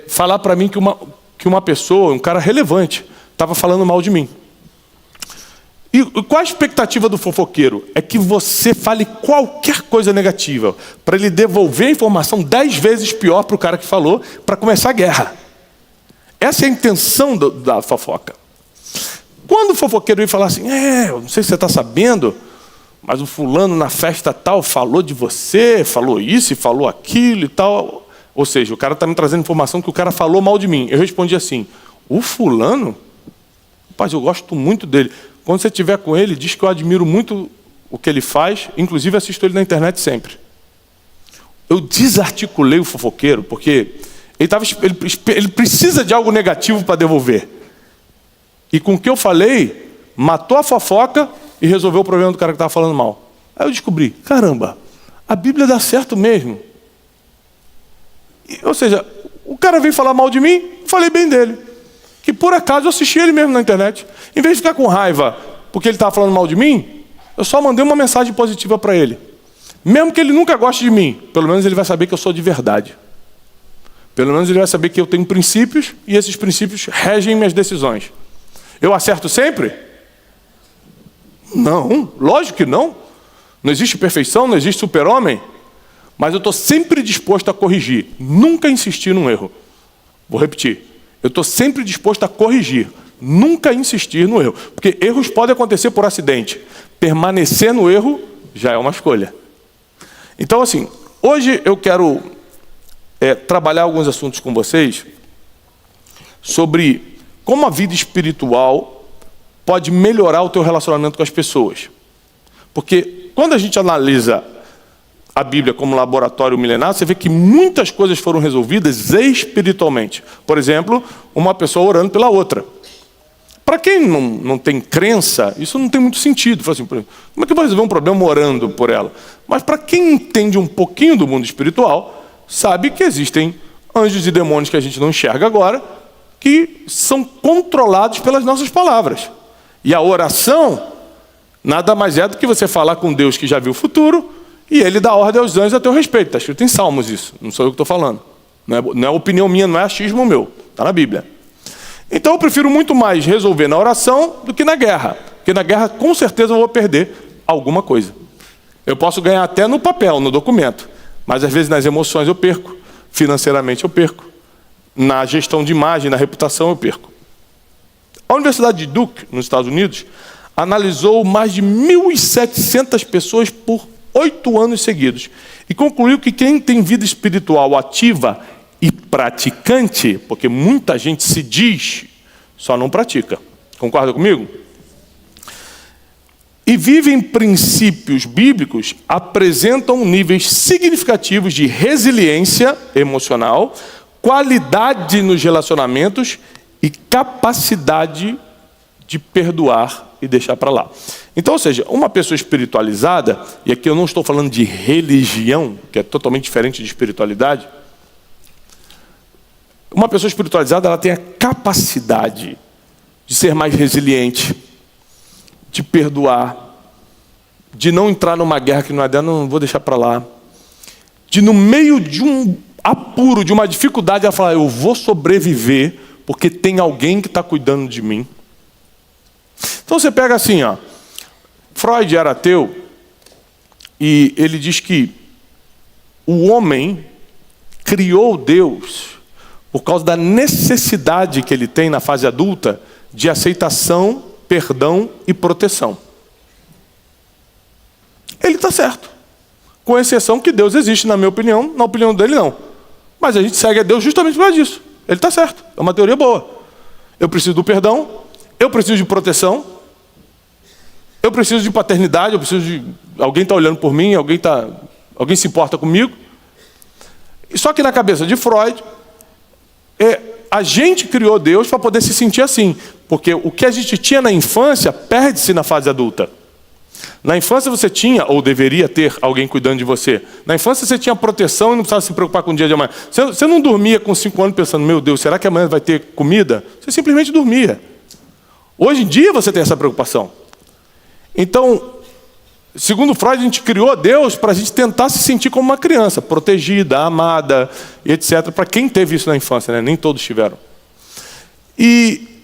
falar para mim que uma pessoa, um cara relevante, estava falando mal de mim. E qual a expectativa do fofoqueiro? É que você fale qualquer coisa negativa, para ele devolver a informação 10 vezes pior para o cara que falou, para começar a guerra. Essa é a intenção da fofoca. Quando o fofoqueiro veio falar assim, eu não sei se você está sabendo, mas o fulano na festa tal falou de você, falou isso e falou aquilo e tal. Ou seja, o cara está me trazendo informação que o cara falou mal de mim. Eu respondi assim, o fulano? Rapaz, eu gosto muito dele. Quando você estiver com ele, diz que eu admiro muito o que ele faz, inclusive assisto ele na internet sempre. Eu desarticulei o fofoqueiro, porque ele precisa de algo negativo para devolver. E com o que eu falei, matou a fofoca e resolveu o problema do cara que estava falando mal. Aí eu descobri, caramba, a Bíblia dá certo mesmo. Ou seja, o cara veio falar mal de mim, falei bem dele. Que por acaso eu assisti ele mesmo na internet. Em vez de ficar com raiva porque ele estava falando mal de mim, eu só mandei uma mensagem positiva para ele. Mesmo que ele nunca goste de mim, pelo menos ele vai saber que eu sou de verdade. Pelo menos ele vai saber que eu tenho princípios e esses princípios regem minhas decisões. Eu acerto sempre? Não, lógico que não. Não existe perfeição, não existe super-homem. Mas eu estou sempre disposto a corrigir, nunca insistir num erro. Vou repetir. Eu estou sempre disposto a corrigir, nunca insistir no erro. Porque erros podem acontecer por acidente. Permanecer no erro já é uma escolha. Então, assim, hoje eu quero trabalhar alguns assuntos com vocês sobre como a vida espiritual pode melhorar o teu relacionamento com as pessoas. Porque quando a gente analisa a Bíblia como laboratório milenar, você vê que muitas coisas foram resolvidas espiritualmente. Por exemplo, uma pessoa orando pela outra. Para quem não tem crença, isso não tem muito sentido. Fala assim, como é que eu vou resolver um problema orando por ela? Mas para quem entende um pouquinho do mundo espiritual, sabe que existem anjos e demônios que a gente não enxerga agora, que são controlados pelas nossas palavras. E a oração nada mais é do que você falar com Deus que já viu o futuro, e ele dá ordem aos anjos a teu respeito. Está escrito em Salmos isso, não sou eu que estou falando. Não é opinião minha, não é achismo meu. Está na Bíblia. Então eu prefiro muito mais resolver na oração do que na guerra. Porque na guerra, com certeza, eu vou perder alguma coisa. Eu posso ganhar até no papel, no documento. Mas às vezes nas emoções eu perco. Financeiramente eu perco. Na gestão de imagem, na reputação eu perco. A Universidade de Duke, nos Estados Unidos, analisou mais de 1.700 pessoas por 8 anos seguidos. E concluiu que quem tem vida espiritual ativa e praticante, porque muita gente se diz, só não pratica. Concorda comigo? E vivem princípios bíblicos, apresentam níveis significativos de resiliência emocional, qualidade nos relacionamentos e capacidade de perdoar e deixar para lá. Então, ou seja, uma pessoa espiritualizada, e aqui eu não estou falando de religião, que é totalmente diferente de espiritualidade, uma pessoa espiritualizada, ela tem a capacidade de ser mais resiliente, de perdoar, de não entrar numa guerra que não é dela, não vou deixar para lá, de no meio de um apuro, de uma dificuldade, ela falar, eu vou sobreviver, porque tem alguém que está cuidando de mim. Então você pega assim, ó, Freud era ateu, e ele diz que o homem criou Deus por causa da necessidade que ele tem na fase adulta de aceitação, perdão e proteção. Ele está certo. Com exceção que Deus existe, na minha opinião, na opinião dele não. Mas a gente segue a Deus justamente por causa disso. Ele está certo, é uma teoria boa. Eu preciso do perdão, eu preciso de proteção, eu preciso de paternidade, eu preciso de... Alguém está olhando por mim, alguém se importa comigo. Só que na cabeça de Freud, a gente criou Deus para poder se sentir assim. Porque o que a gente tinha na infância, perde-se na fase adulta. Na infância você tinha, ou deveria ter, alguém cuidando de você. Na infância você tinha proteção e não precisava se preocupar com o dia de amanhã. Você não dormia com 5 anos pensando, meu Deus, será que amanhã vai ter comida? Você simplesmente dormia. Hoje em dia você tem essa preocupação. Então, segundo Freud, a gente criou Deus para a gente tentar se sentir como uma criança, protegida, amada, etc. Para quem teve isso na infância, né? Nem todos tiveram. E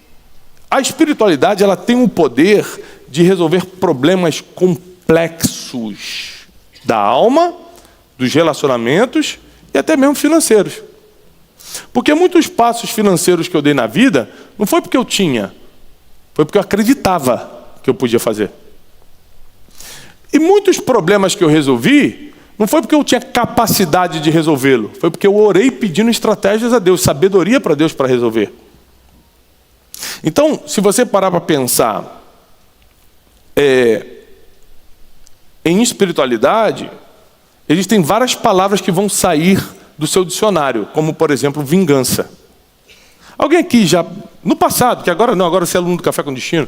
a espiritualidade, ela tem um poder de resolver problemas complexos da alma, dos relacionamentos e até mesmo financeiros. Porque muitos passos financeiros que eu dei na vida, não foi porque eu tinha, foi porque eu acreditava que eu podia fazer. E muitos problemas que eu resolvi, não foi porque eu tinha capacidade de resolvê-lo, foi porque eu orei pedindo estratégias a Deus, sabedoria para Deus para resolver. Então, se você parar para pensar em espiritualidade, existem várias palavras que vão sair do seu dicionário, como, por exemplo, vingança. Alguém aqui já, no passado, que agora não, agora você é aluno do Café com Destino,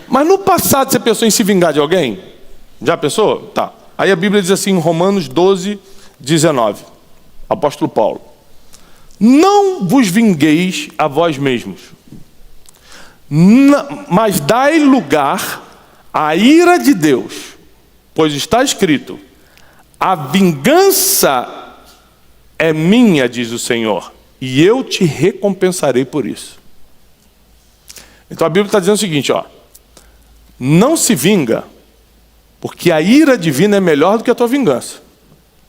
mas no passado você pensou em se vingar de alguém? Já pensou? Tá. Aí a Bíblia diz assim, em Romanos 12, 19, apóstolo Paulo, não vos vingueis a vós mesmos, mas dai lugar à ira de Deus, pois está escrito, a vingança é minha, diz o Senhor, e eu te recompensarei por isso. Então a Bíblia está dizendo o seguinte, ó, não se vinga, porque a ira divina é melhor do que a tua vingança.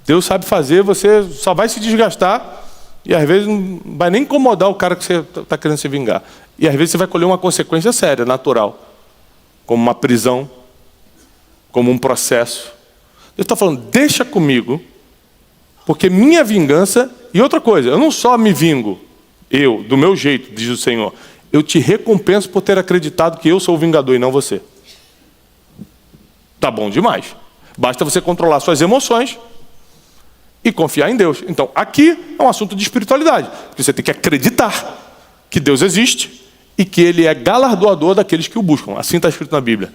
Deus sabe fazer, você só vai se desgastar e às vezes não vai nem incomodar o cara que você está querendo se vingar. E às vezes você vai colher uma consequência séria, natural, como uma prisão, como um processo. Deus está falando, deixa comigo, porque minha vingança... E outra coisa, eu não só me vingo, eu, do meu jeito, diz o Senhor, eu te recompenso por ter acreditado que eu sou o vingador e não você. Tá bom demais. Basta você controlar suas emoções e confiar em Deus. Então, aqui é um assunto de espiritualidade. Você tem que acreditar que Deus existe e que Ele é galardoador daqueles que o buscam. Assim está escrito na Bíblia.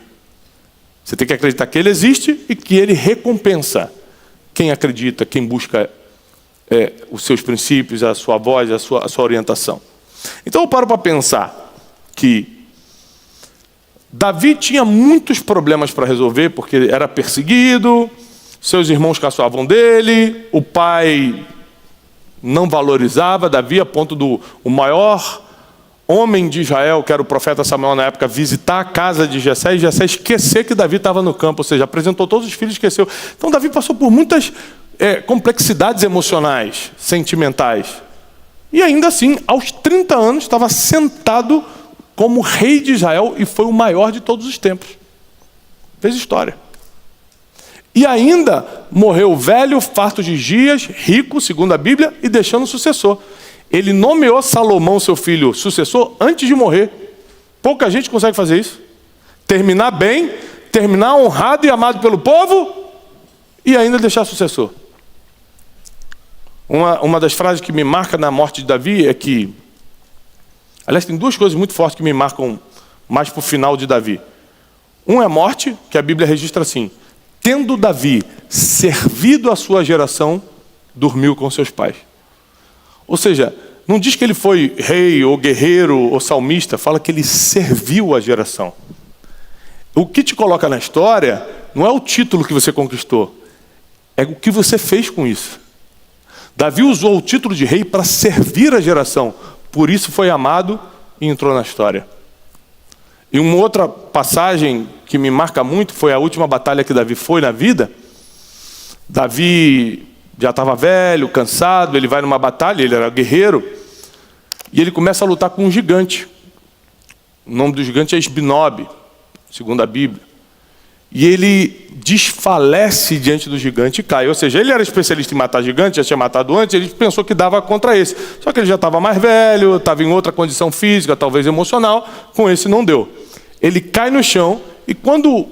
Você tem que acreditar que Ele existe e que Ele recompensa quem acredita, quem busca os seus princípios, a sua voz, a sua orientação. Então eu paro para pensar que Davi tinha muitos problemas para resolver, porque ele era perseguido, seus irmãos caçoavam dele, o pai não valorizava Davi a ponto do o maior homem de Israel, que era o profeta Samuel na época, visitar a casa de Jessé e Jessé esquecer que Davi estava no campo, ou seja, apresentou todos os filhos e esqueceu. Então Davi passou por muitas complexidades emocionais, sentimentais. E ainda assim, aos 30 anos, estava sentado como rei de Israel e foi o maior de todos os tempos. Fez história. E ainda morreu velho, farto de dias, rico, segundo a Bíblia, e deixando um sucessor. Ele nomeou Salomão, seu filho, sucessor, antes de morrer. Pouca gente consegue fazer isso. Terminar bem, terminar honrado e amado pelo povo, e ainda deixar sucessor. Uma das frases que me marca na morte de Davi é que Aliás, tem duas coisas muito fortes que me marcam mais para o final de Davi. Um é a morte, que a Bíblia registra assim: tendo Davi servido a sua geração, dormiu com seus pais. Ou seja, não diz que ele foi rei, ou guerreiro, ou salmista, fala que ele serviu a geração. O que te coloca na história não é o título que você conquistou, é o que você fez com isso. Davi usou o título de rei para servir a geração, por isso foi amado e entrou na história. E uma outra passagem que me marca muito foi a última batalha que Davi foi na vida. Davi já estava velho, cansado, ele vai numa batalha, ele era guerreiro, e ele começa a lutar com um gigante. O nome do gigante é Esbinobe, segundo a Bíblia. E ele desfalece diante do gigante e cai. Ou seja, ele era especialista em matar gigante, já tinha matado antes, ele pensou que dava contra esse. Só que ele já estava mais velho, estava em outra condição física, talvez emocional, com esse não deu. Ele cai no chão, e quando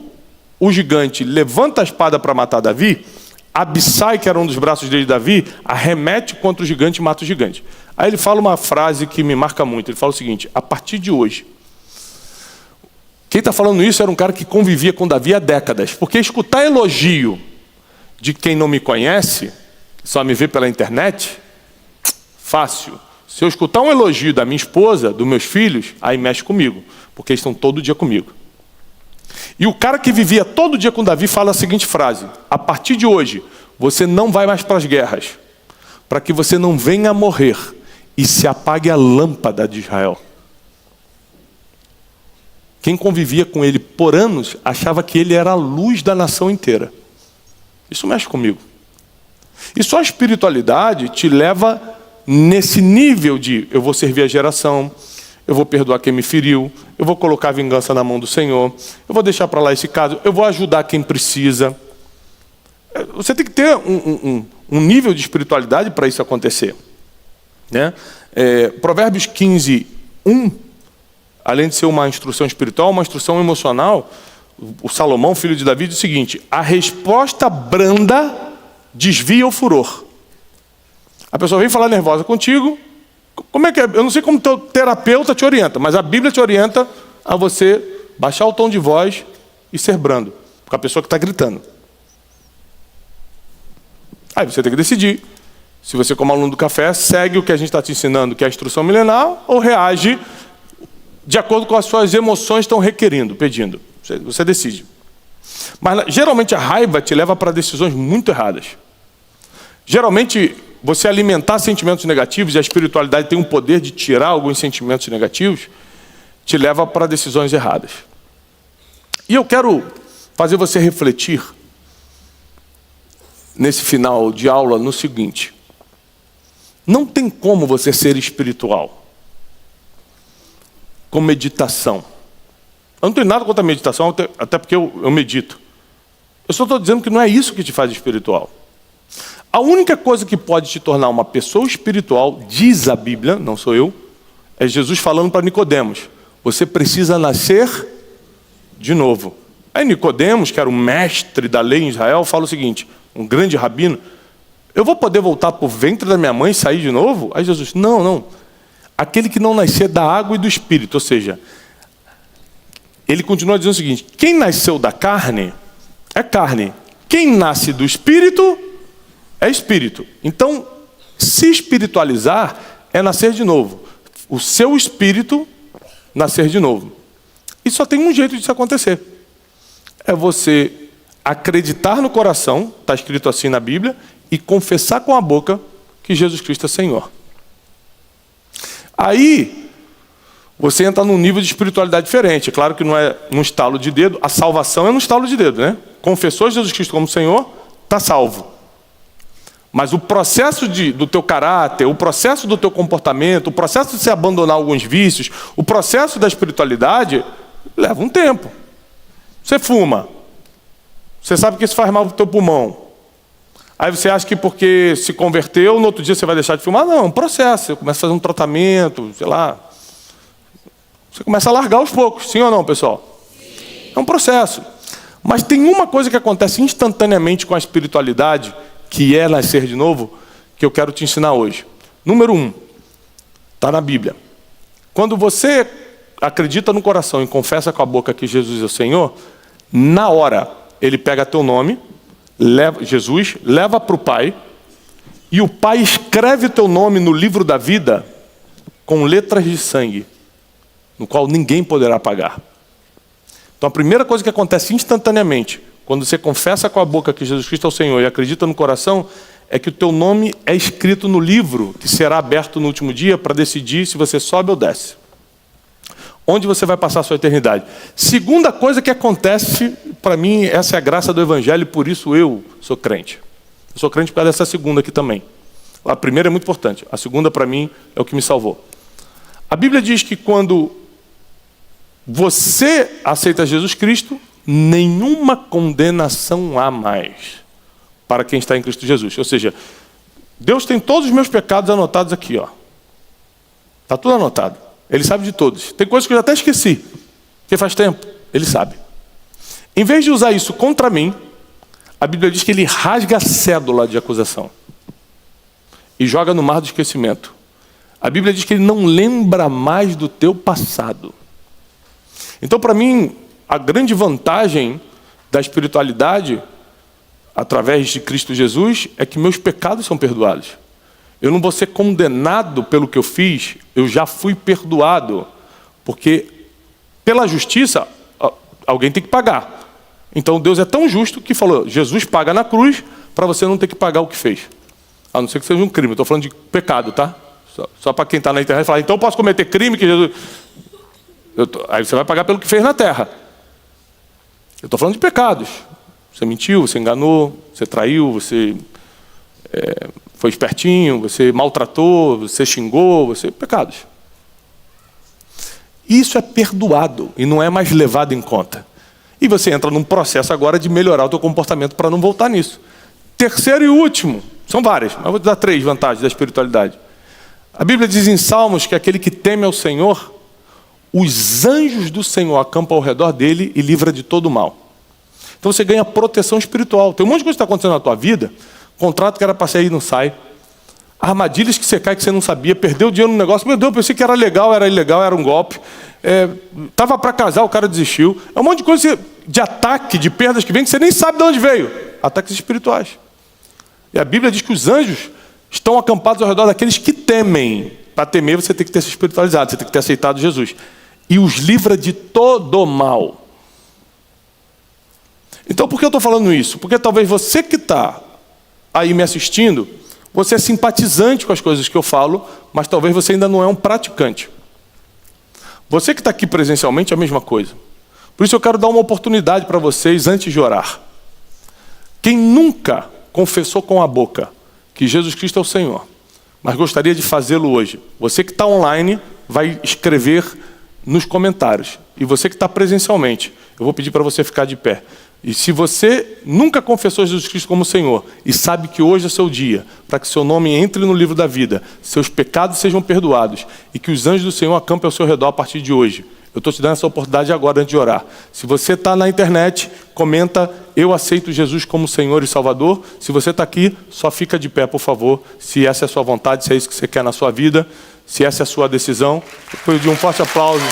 o gigante levanta a espada para matar Davi, Abissai, que era um dos braços dele, Davi, arremete contra o gigante e mata o gigante. Aí ele fala uma frase que me marca muito. Ele fala o seguinte: a partir de hoje, quem está falando isso era um cara que convivia com Davi há décadas. Porque escutar elogio de quem não me conhece, só me vê pela internet, fácil. Se eu escutar um elogio da minha esposa, dos meus filhos, aí mexe comigo, porque eles estão todo dia comigo. E o cara que vivia todo dia com Davi fala a seguinte frase: a partir de hoje, você não vai mais para as guerras, para que você não venha a morrer e se apague a lâmpada de Israel. Quem convivia com ele por anos achava que ele era a luz da nação inteira. Isso mexe comigo. E só a espiritualidade te leva nesse nível de: eu vou servir a geração, eu vou perdoar quem me feriu, eu vou colocar a vingança na mão do Senhor, eu vou deixar para lá esse caso, eu vou ajudar quem precisa. Você tem que ter um nível de espiritualidade para isso acontecer, né? Provérbios 15, 1, além de ser uma instrução espiritual, uma instrução emocional. O Salomão, filho de Davi, diz o seguinte: a resposta branda desvia o furor. A pessoa vem falar nervosa contigo. Como é que é? Eu não sei como teu terapeuta te orienta, mas a Bíblia te orienta a você baixar o tom de voz e ser brando com a pessoa que está gritando. Aí você tem que decidir se você, como aluno do café, segue o que a gente está te ensinando, que é a instrução milenar, ou reage de acordo com as suas emoções estão requerindo, pedindo. Você decide. Mas geralmente a raiva te leva para decisões muito erradas. Geralmente você alimentar sentimentos negativos, e a espiritualidade tem um poder de tirar alguns sentimentos negativos, te leva para decisões erradas. E eu quero fazer você refletir nesse final de aula no seguinte: não tem como você ser espiritual com meditação. Eu não tenho nada contra a meditação, até porque eu medito. Eu só estou dizendo que não é isso que te faz espiritual. A única coisa que pode te tornar uma pessoa espiritual, diz a Bíblia, não sou eu, é Jesus falando para Nicodemos: você precisa nascer de novo. Aí Nicodemos, que era o mestre da lei em Israel, fala o seguinte, um grande rabino: eu vou poder voltar para o ventre da minha mãe e sair de novo? Aí Jesus: não. Aquele que não nascer da água e do Espírito. Ou seja, ele continua dizendo o seguinte: quem nasceu da carne é carne. Quem nasce do Espírito é Espírito. Então, se espiritualizar é nascer de novo. O seu espírito nascer de novo. E só tem um jeito disso acontecer. É você acreditar no coração, está escrito assim na Bíblia, e confessar com a boca que Jesus Cristo é Senhor. Aí, você entra num nível de espiritualidade diferente. É claro que não é num estalo de dedo. A salvação é num estalo de dedo, né? Confessou Jesus Cristo como Senhor, está salvo. Mas o processo do teu caráter, o processo do teu comportamento, o processo de você abandonar alguns vícios, o processo da espiritualidade, leva um tempo. Você fuma. Você sabe que isso faz mal para o teu pulmão. Aí você acha que porque se converteu, no outro dia você vai deixar de fumar? Não, é um processo. Você começa a fazer um tratamento, sei lá. Você começa a largar aos poucos. Sim ou não, pessoal? Sim. É um processo. Mas tem uma coisa que acontece instantaneamente com a espiritualidade, que é nascer de novo, que eu quero te ensinar hoje. Número 1, está na Bíblia. Quando você acredita no coração e confessa com a boca que Jesus é o Senhor, na hora ele pega teu nome, Jesus, leva para o Pai, e o Pai escreve teu nome no livro da vida com letras de sangue, no qual ninguém poderá apagar. Então a primeira coisa que acontece instantaneamente, quando você confessa com a boca que Jesus Cristo é o Senhor e acredita no coração, é que o teu nome é escrito no livro que será aberto no último dia para decidir se você sobe ou desce. Onde você vai passar a sua eternidade. Segunda coisa que acontece, para mim, essa é a graça do Evangelho, e por isso eu sou crente. Eu sou crente por causa dessa segunda aqui também. A primeira é muito importante, a segunda para mim é o que me salvou. A Bíblia diz que quando você aceita Jesus Cristo, nenhuma condenação há mais para quem está em Cristo Jesus. Ou seja, Deus tem todos os meus pecados anotados aqui, ó. Está tudo anotado. Ele sabe de todos. Tem coisas que eu já até esqueci, porque faz tempo. Ele sabe. Em vez de usar isso contra mim, a Bíblia diz que ele rasga a cédula de acusação e joga no mar do esquecimento. A Bíblia diz que ele não lembra mais do teu passado. Então, para mim, a grande vantagem da espiritualidade através de Cristo Jesus é que meus pecados são perdoados. Eu não vou ser condenado pelo que eu fiz, eu já fui perdoado. Porque pela justiça, alguém tem que pagar. Então Deus é tão justo que falou, Jesus paga na cruz para você não ter que pagar o que fez. A não ser que seja um crime, eu estou falando de pecado, tá? Só para quem está na internet falar, então eu posso cometer crime que Jesus... Aí você vai pagar pelo que fez na terra. Eu estou falando de pecados. Você mentiu, você enganou, você traiu, você foi espertinho, você maltratou, você xingou, pecados. Isso é perdoado e não é mais levado em conta. E você entra num processo agora de melhorar o teu comportamento para não voltar nisso. Terceiro e último, são várias, mas vou te dar 3 vantagens da espiritualidade. A Bíblia diz em Salmos que aquele que teme ao Senhor, os anjos do Senhor acampam ao redor dele e livra de todo o mal. Então você ganha proteção espiritual. Tem um monte de coisa que está acontecendo na tua vida, contrato que era para sair e não sai, armadilhas que você cai que você não sabia, perdeu dinheiro no negócio, meu Deus, eu pensei que era legal, era ilegal, era um golpe, estava para casar, o cara desistiu. É um monte de coisa de ataque, de perdas que vem que você nem sabe de onde veio. Ataques espirituais. E a Bíblia diz que os anjos estão acampados ao redor daqueles que temem. Para temer você tem que ter se espiritualizado, você tem que ter aceitado Jesus. E os livra de todo mal. Então por que eu estou falando isso? Porque talvez você que está aí me assistindo, você é simpatizante com as coisas que eu falo, mas talvez você ainda não é um praticante. Você que está aqui presencialmente é a mesma coisa. Por isso eu quero dar uma oportunidade para vocês antes de orar. Quem nunca confessou com a boca que Jesus Cristo é o Senhor, mas gostaria de fazê-lo hoje, você que está online vai escrever nos comentários. E você que está presencialmente, eu vou pedir para você ficar de pé. E se você nunca confessou Jesus Cristo como Senhor e sabe que hoje é seu dia, para que seu nome entre no livro da vida, seus pecados sejam perdoados e que os anjos do Senhor acampem ao seu redor a partir de hoje, eu estou te dando essa oportunidade agora antes de orar. Se você está na internet, comenta, eu aceito Jesus como Senhor e Salvador. Se você está aqui, só fica de pé, por favor, se essa é a sua vontade, se é isso que você quer na sua vida, se essa é a sua decisão. Depois de um forte aplauso.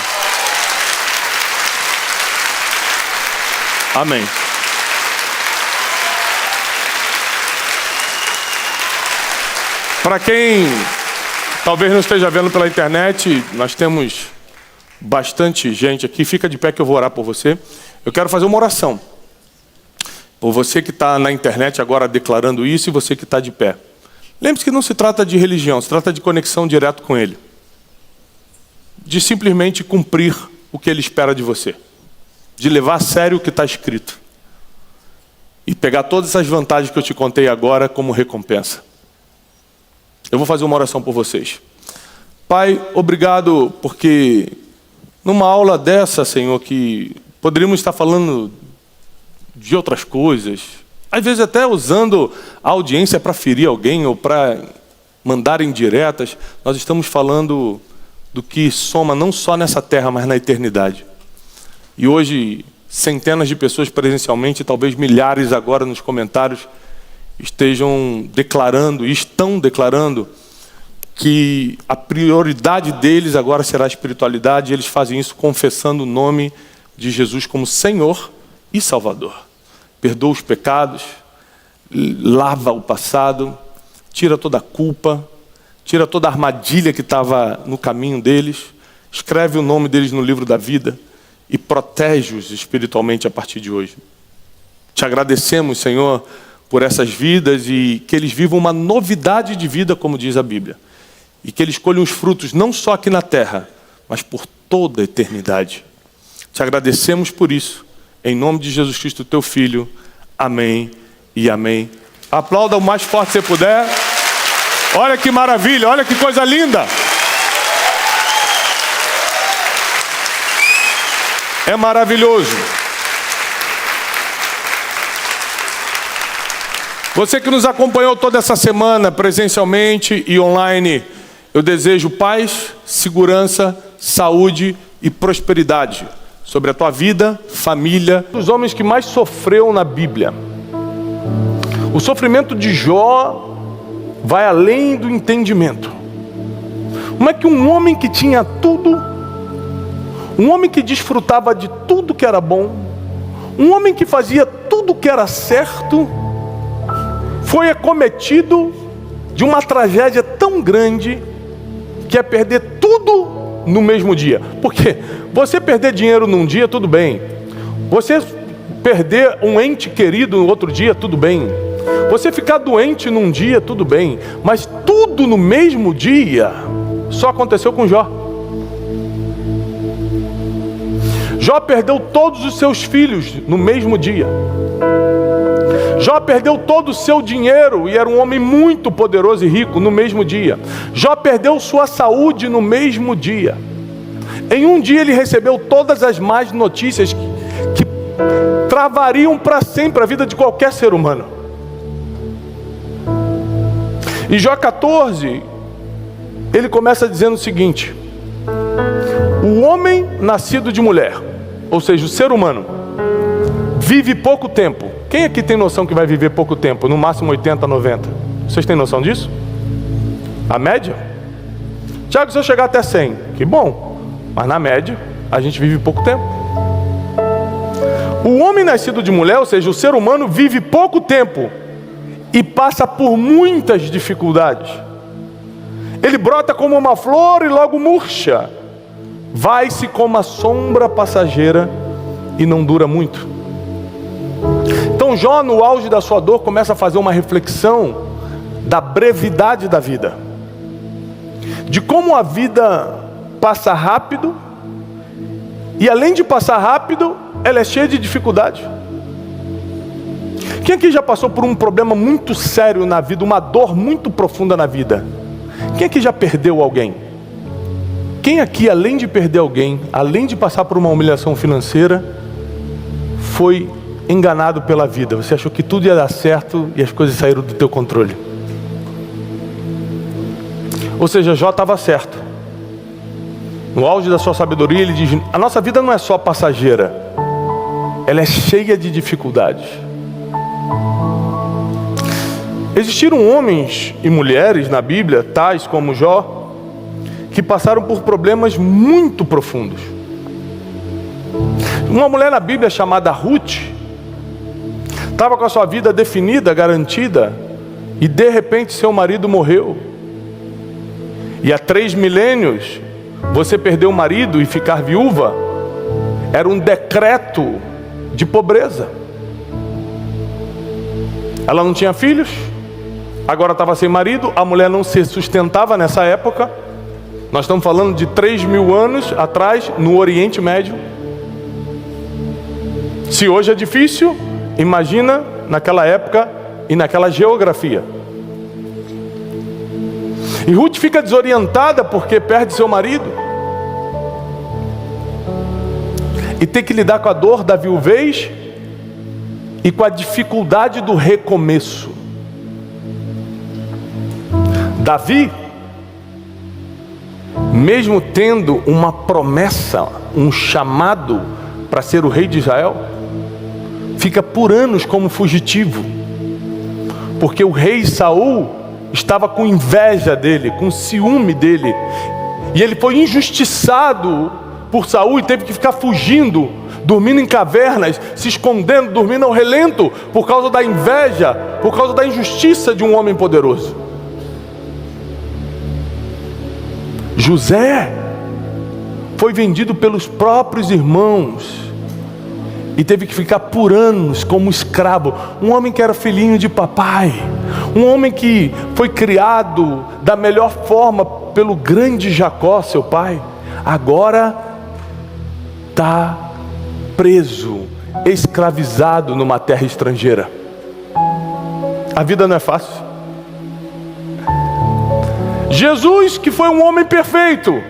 Amém. Para quem talvez não esteja vendo pela internet, nós temos bastante gente aqui. Fica de pé que eu vou orar por você. Eu quero fazer uma oração. Por você que está na internet agora declarando isso e você que está de pé. Lembre-se que não se trata de religião, se trata de conexão direto com Ele. De simplesmente cumprir o que Ele espera de você. De levar a sério o que está escrito. E pegar todas essas vantagens que eu te contei agora como recompensa. Eu vou fazer uma oração por vocês. Pai, obrigado porque numa aula dessa, Senhor, que poderíamos estar falando de outras coisas, às vezes até usando a audiência para ferir alguém ou para mandar indiretas, nós estamos falando do que soma não só nessa terra, mas na eternidade. E hoje, centenas de pessoas presencialmente, talvez milhares agora nos comentários, estejam declarando e estão declarando que a prioridade deles agora será a espiritualidade, e eles fazem isso confessando o nome de Jesus como Senhor e Salvador. Perdoa os pecados, lava o passado, tira toda a culpa, tira toda a armadilha que estava no caminho deles, escreve o nome deles no livro da vida e protege-os espiritualmente a partir de hoje. Te agradecemos, Senhor, por essas vidas e que eles vivam uma novidade de vida, como diz a Bíblia. E que eles colham os frutos, não só aqui na terra, mas por toda a eternidade. Te agradecemos por isso. Em nome de Jesus Cristo, teu Filho. Amém e amém. Aplauda o mais forte que você puder. Olha que maravilha, olha que coisa linda. É maravilhoso. Você que nos acompanhou toda essa semana, presencialmente e online, eu desejo paz, segurança, saúde e prosperidade sobre a tua vida, família. Um dos homens que mais sofreu na Bíblia. O sofrimento de Jó vai além do entendimento. Como é que um homem que tinha tudo, um homem que desfrutava de tudo que era bom, um homem que fazia tudo que era certo, foi acometido de uma tragédia tão grande que é perder tudo no mesmo dia? Porque você perder dinheiro num dia, tudo bem. Você perder um ente querido no outro dia, tudo bem. Você ficar doente num dia, tudo bem. Mas tudo no mesmo dia, só aconteceu com Jó. Jó perdeu todos os seus filhos no mesmo dia. Jó perdeu todo o seu dinheiro e era um homem muito poderoso e rico no mesmo dia. Jó perdeu sua saúde no mesmo dia. Em um dia ele recebeu todas as más notícias que travariam para sempre a vida de qualquer ser humano. Em Jó 14, ele começa dizendo o seguinte: o homem nascido de mulher, ou seja, o ser humano, vive pouco tempo. Quem aqui tem noção que vai viver pouco tempo? No máximo 80, 90. Vocês têm noção disso? A média? Tiago, se eu chegar até 100, que bom. Mas na média, a gente vive pouco tempo. O homem nascido de mulher, ou seja, o ser humano, vive pouco tempo e passa por muitas dificuldades. Ele brota como uma flor e logo murcha. Vai-se como a sombra passageira e não dura muito. Então Jó, no auge da sua dor, começa a fazer uma reflexão da brevidade da vida, de como a vida passa rápido, e além de passar rápido, ela é cheia de dificuldade. Quem aqui já passou por um problema muito sério na vida, uma dor muito profunda na vida? Quem aqui já perdeu alguém? Quem aqui, além de perder alguém, além de passar por uma humilhação financeira, foi enganado pela vida? Você achou que tudo ia dar certo e as coisas saíram do teu controle. Ou seja, Jó estava certo. No auge da sua sabedoria, ele diz: a nossa vida não é só passageira, ela é cheia de dificuldades. Existiram homens e mulheres na Bíblia, tais como Jó, que passaram por problemas muito profundos. Uma mulher na Bíblia chamada Ruth estava com a sua vida definida, garantida, e de repente seu marido morreu. E há 3 milênios, você perder o marido e ficar viúva era um decreto de pobreza. Ela não tinha filhos, agora estava sem marido, a mulher não se sustentava nessa época. Nós estamos falando de 3.000 anos atrás, no Oriente Médio. Se hoje é difícil, imagina naquela época e naquela geografia. E Ruth fica desorientada porque perde seu marido e tem que lidar com a dor da viuvez e com a dificuldade do recomeço. Davi, mesmo tendo uma promessa, um chamado para ser o rei de Israel, fica por anos como fugitivo, porque o rei Saul estava com inveja dele, com ciúme dele. E ele foi injustiçado por Saul e teve que ficar fugindo, dormindo em cavernas, se escondendo, dormindo ao relento, por causa da inveja, por causa da injustiça de um homem poderoso. José foi vendido pelos próprios irmãos e teve que ficar por anos como escravo. Um homem que era filhinho de papai, um homem que foi criado da melhor forma pelo grande Jacó, seu pai, agora está preso, escravizado numa terra estrangeira. A vida não é fácil. Jesus, que foi um homem perfeito,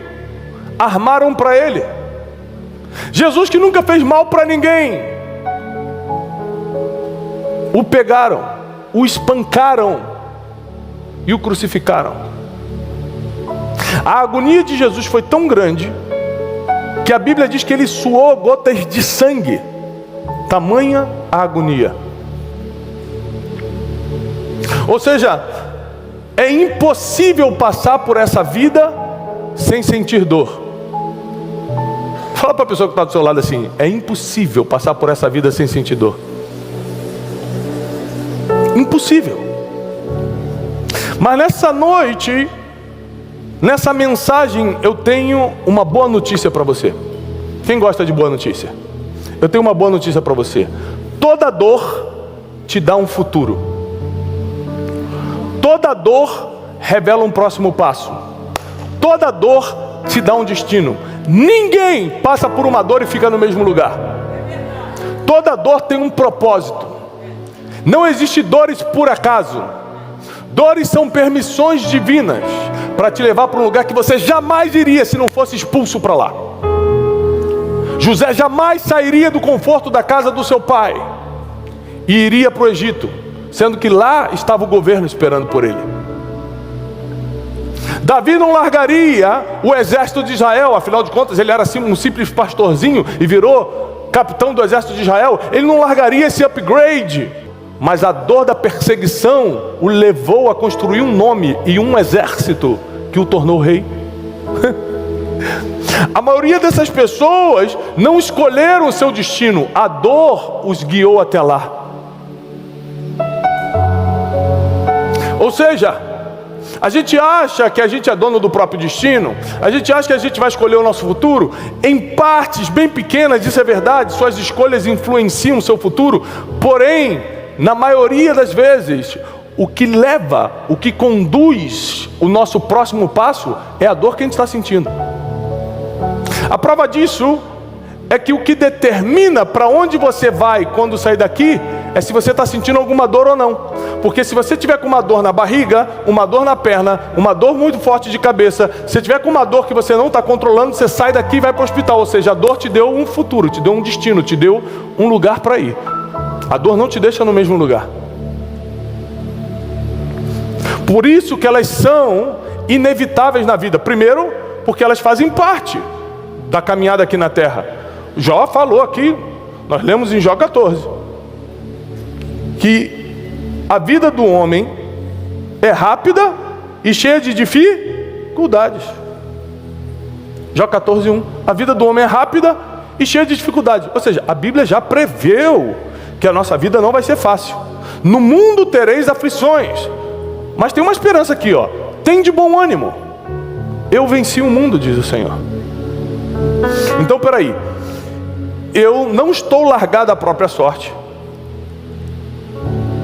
armaram para ele. Jesus, que nunca fez mal para ninguém, o pegaram, o espancaram e o crucificaram. A agonia de Jesus foi tão grande que a Bíblia diz que ele suou gotas de sangue. Tamanha a agonia. Ou seja, é impossível passar por essa vida sem sentir dor. Fala para a pessoa que está do seu lado assim: é impossível passar por essa vida sem sentir dor. Impossível. Mas nessa noite, nessa mensagem, eu tenho uma boa notícia para você. Quem gosta de boa notícia? Eu tenho uma boa notícia para você. Toda dor te dá um futuro. Toda dor revela um próximo passo. Toda dor te dá um destino. Ninguém passa por uma dor e fica no mesmo lugar. Toda dor tem um propósito. Não existe dores por acaso. Dores são permissões divinas para te levar para um lugar que você jamais iria se não fosse expulso para lá. José jamais sairia do conforto da casa do seu pai e iria para o Egito, sendo que lá estava o governo esperando por ele. Davi não largaria o exército de Israel, afinal de contas ele era assim um simples pastorzinho e virou capitão do exército de Israel. Ele não largaria esse upgrade, mas a dor da perseguição o levou a construir um nome e um exército que o tornou rei. A maioria dessas pessoas não escolheram o seu destino, a dor os guiou até lá. Ou seja, a gente acha que a gente é dono do próprio destino, a gente acha que a gente vai escolher o nosso futuro. Em partes bem pequenas, isso é verdade, suas escolhas influenciam o seu futuro. Porém, na maioria das vezes, o que leva, o que conduz o nosso próximo passo é a dor que a gente está sentindo. A prova disso é que o que determina para onde você vai quando sair daqui é se você está sentindo alguma dor ou não. Porque se você tiver com uma dor na barriga, uma dor na perna, uma dor muito forte de cabeça, se tiver com uma dor que você não está controlando, você sai daqui e vai para o hospital. Ou seja, a dor te deu um futuro, te deu um destino, te deu um lugar para ir. A dor não te deixa no mesmo lugar. Por isso que elas são inevitáveis na vida. Primeiro, porque elas fazem parte da caminhada aqui na terra. Jó falou aqui, nós lemos em Jó 14, que a vida do homem é rápida e cheia de dificuldades. Jó 14:1. A vida do homem é rápida e cheia de dificuldades. Ou seja, a Bíblia já preveu que a nossa vida não vai ser fácil. No mundo tereis aflições, mas tem uma esperança aqui, ó. Tem de bom ânimo. Eu venci o mundo, diz o Senhor. Então, peraí. Eu não estou largado à própria sorte.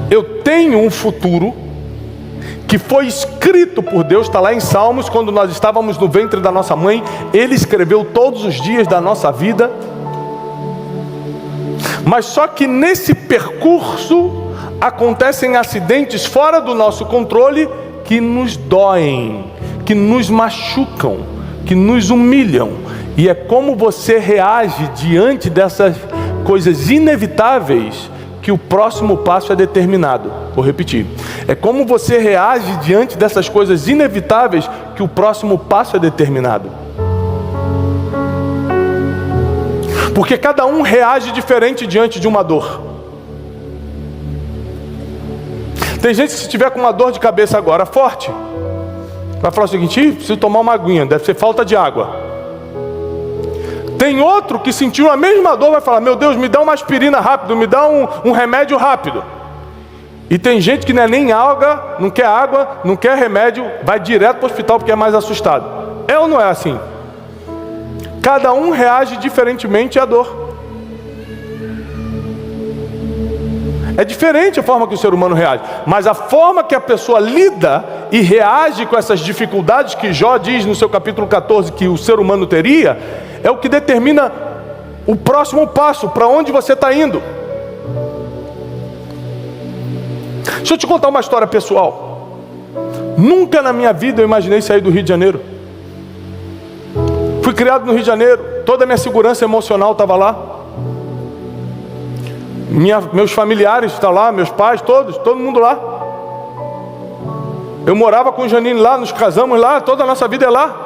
Eu tenho um futuro que foi escrito por Deus, está lá em Salmos, quando nós estávamos no ventre da nossa mãe, Ele escreveu todos os dias da nossa vida. Mas só que nesse percurso acontecem acidentes fora do nosso controle que nos doem, que nos machucam, que nos humilham. E é como você reage diante dessas coisas inevitáveis que o próximo passo é determinado. Vou repetir. É como você reage diante dessas coisas inevitáveis que o próximo passo é determinado. Porque cada um reage diferente diante de uma dor. Tem gente que se tiver com uma dor de cabeça agora forte, vai falar o seguinte: preciso tomar uma aguinha, deve ser falta de água. Tem outro que sentiu a mesma dor, vai falar: meu Deus, me dá uma aspirina rápido, me dá um remédio rápido. E tem gente que não é nem água, não quer remédio, vai direto para o hospital porque é mais assustado. É ou não é assim? Cada um reage diferentemente à dor. É diferente a forma que o ser humano reage, mas a forma que a pessoa lida e reage com essas dificuldades que Jó diz no seu capítulo 14 que o ser humano teria, é o que determina o próximo passo, para onde você está indo. Deixa eu te contar uma história pessoal. Nunca na minha vida eu imaginei sair do Rio de Janeiro. Fui criado no Rio de Janeiro, toda a minha segurança emocional estava lá. Meus familiares estão lá, meus pais, todo mundo lá. Eu morava com o Janine lá, nos casamos lá, toda a nossa vida é lá.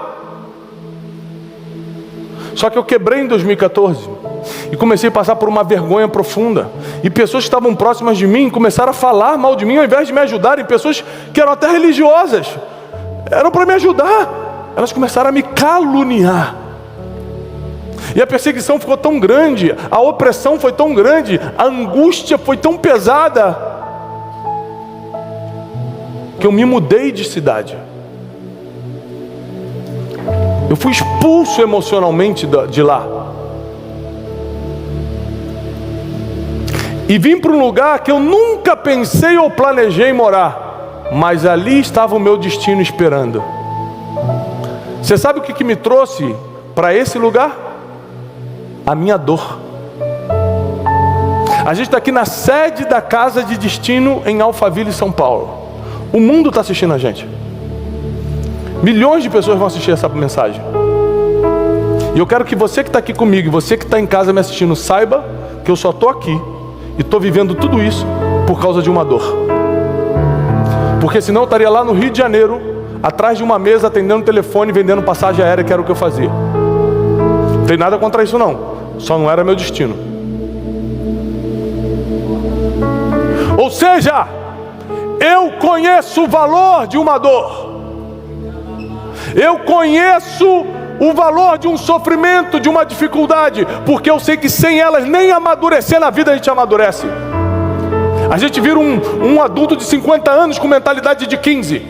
Só que eu quebrei em 2014 e comecei a passar por uma vergonha profunda. E pessoas que estavam próximas de mim começaram a falar mal de mim ao invés de me ajudarem. Pessoas que eram até religiosas, eram para me ajudar, elas começaram a me caluniar. E a perseguição ficou tão grande, a opressão foi tão grande, a angústia foi tão pesada, que eu me mudei de cidade. Eu fui expulso emocionalmente de lá. E vim para um lugar que eu nunca pensei ou planejei morar, mas ali estava o meu destino esperando. Você sabe o que me trouxe para esse lugar? A minha dor. A gente está aqui na sede da Casa de Destino em Alphaville, São Paulo. O mundo está assistindo a gente. Milhões de pessoas vão assistir essa mensagem. E eu quero que você que está aqui comigo, e você que está em casa me assistindo, saiba que eu só estou aqui e estou vivendo tudo isso por causa de uma dor. Porque senão eu estaria lá no Rio de Janeiro, atrás de uma mesa, atendendo o telefone, vendendo passagem aérea, que era o que eu fazia. Não tem nada contra isso não, só não era meu destino. Ou seja, eu conheço o valor de uma dor. Eu conheço o valor de um sofrimento, de uma dificuldade, porque eu sei que sem elas, nem amadurecer na vida a gente amadurece. A gente vira um adulto de 50 anos com mentalidade de 15.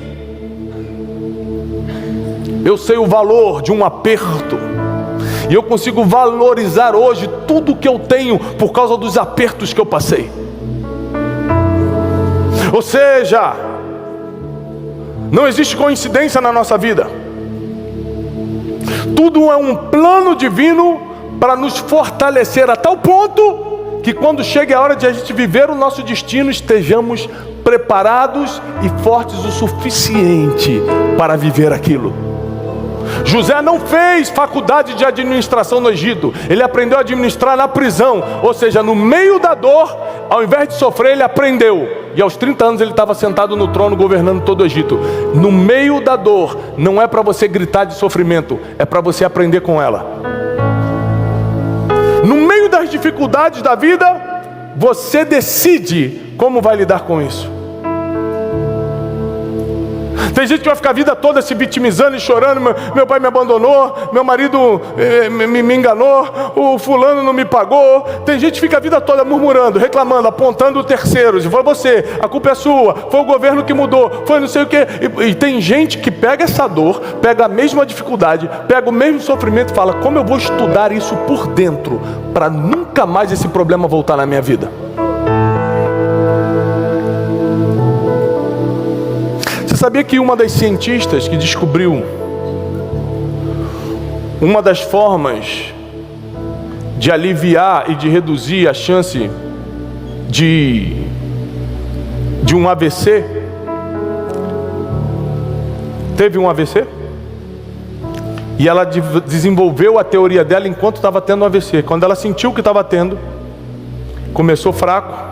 Eu sei o valor de um aperto, e eu consigo valorizar hoje tudo que eu tenho por causa dos apertos que eu passei. Ou seja, não existe coincidência na nossa vida. Tudo é um plano divino para nos fortalecer a tal ponto que quando chegue a hora de a gente viver o nosso destino, estejamos preparados e fortes o suficiente para viver aquilo. José não fez faculdade de administração no Egito, ele aprendeu a administrar na prisão, ou seja, no meio da dor, ao invés de sofrer, ele aprendeu. E aos 30 anos ele estava sentado no trono governando todo o Egito. No meio da dor, não é para você gritar de sofrimento, é para você aprender com ela. No meio das dificuldades da vida, você decide como vai lidar com isso. Tem gente que vai ficar a vida toda se vitimizando e chorando: meu pai me abandonou, meu marido me enganou, o fulano não me pagou. Tem gente que fica a vida toda murmurando, reclamando, apontando terceiros. Foi você, a culpa é sua, foi o governo que mudou, foi não sei o que. E tem gente que pega essa dor, pega a mesma dificuldade, pega o mesmo sofrimento e fala: como eu vou estudar isso por dentro para nunca mais esse problema voltar na minha vida? Sabia que uma das cientistas que descobriu uma das formas de aliviar e de reduzir a chance de um AVC, teve um AVC? E ela desenvolveu a teoria dela enquanto estava tendo um AVC. Quando ela sentiu que estava tendo, começou fraco,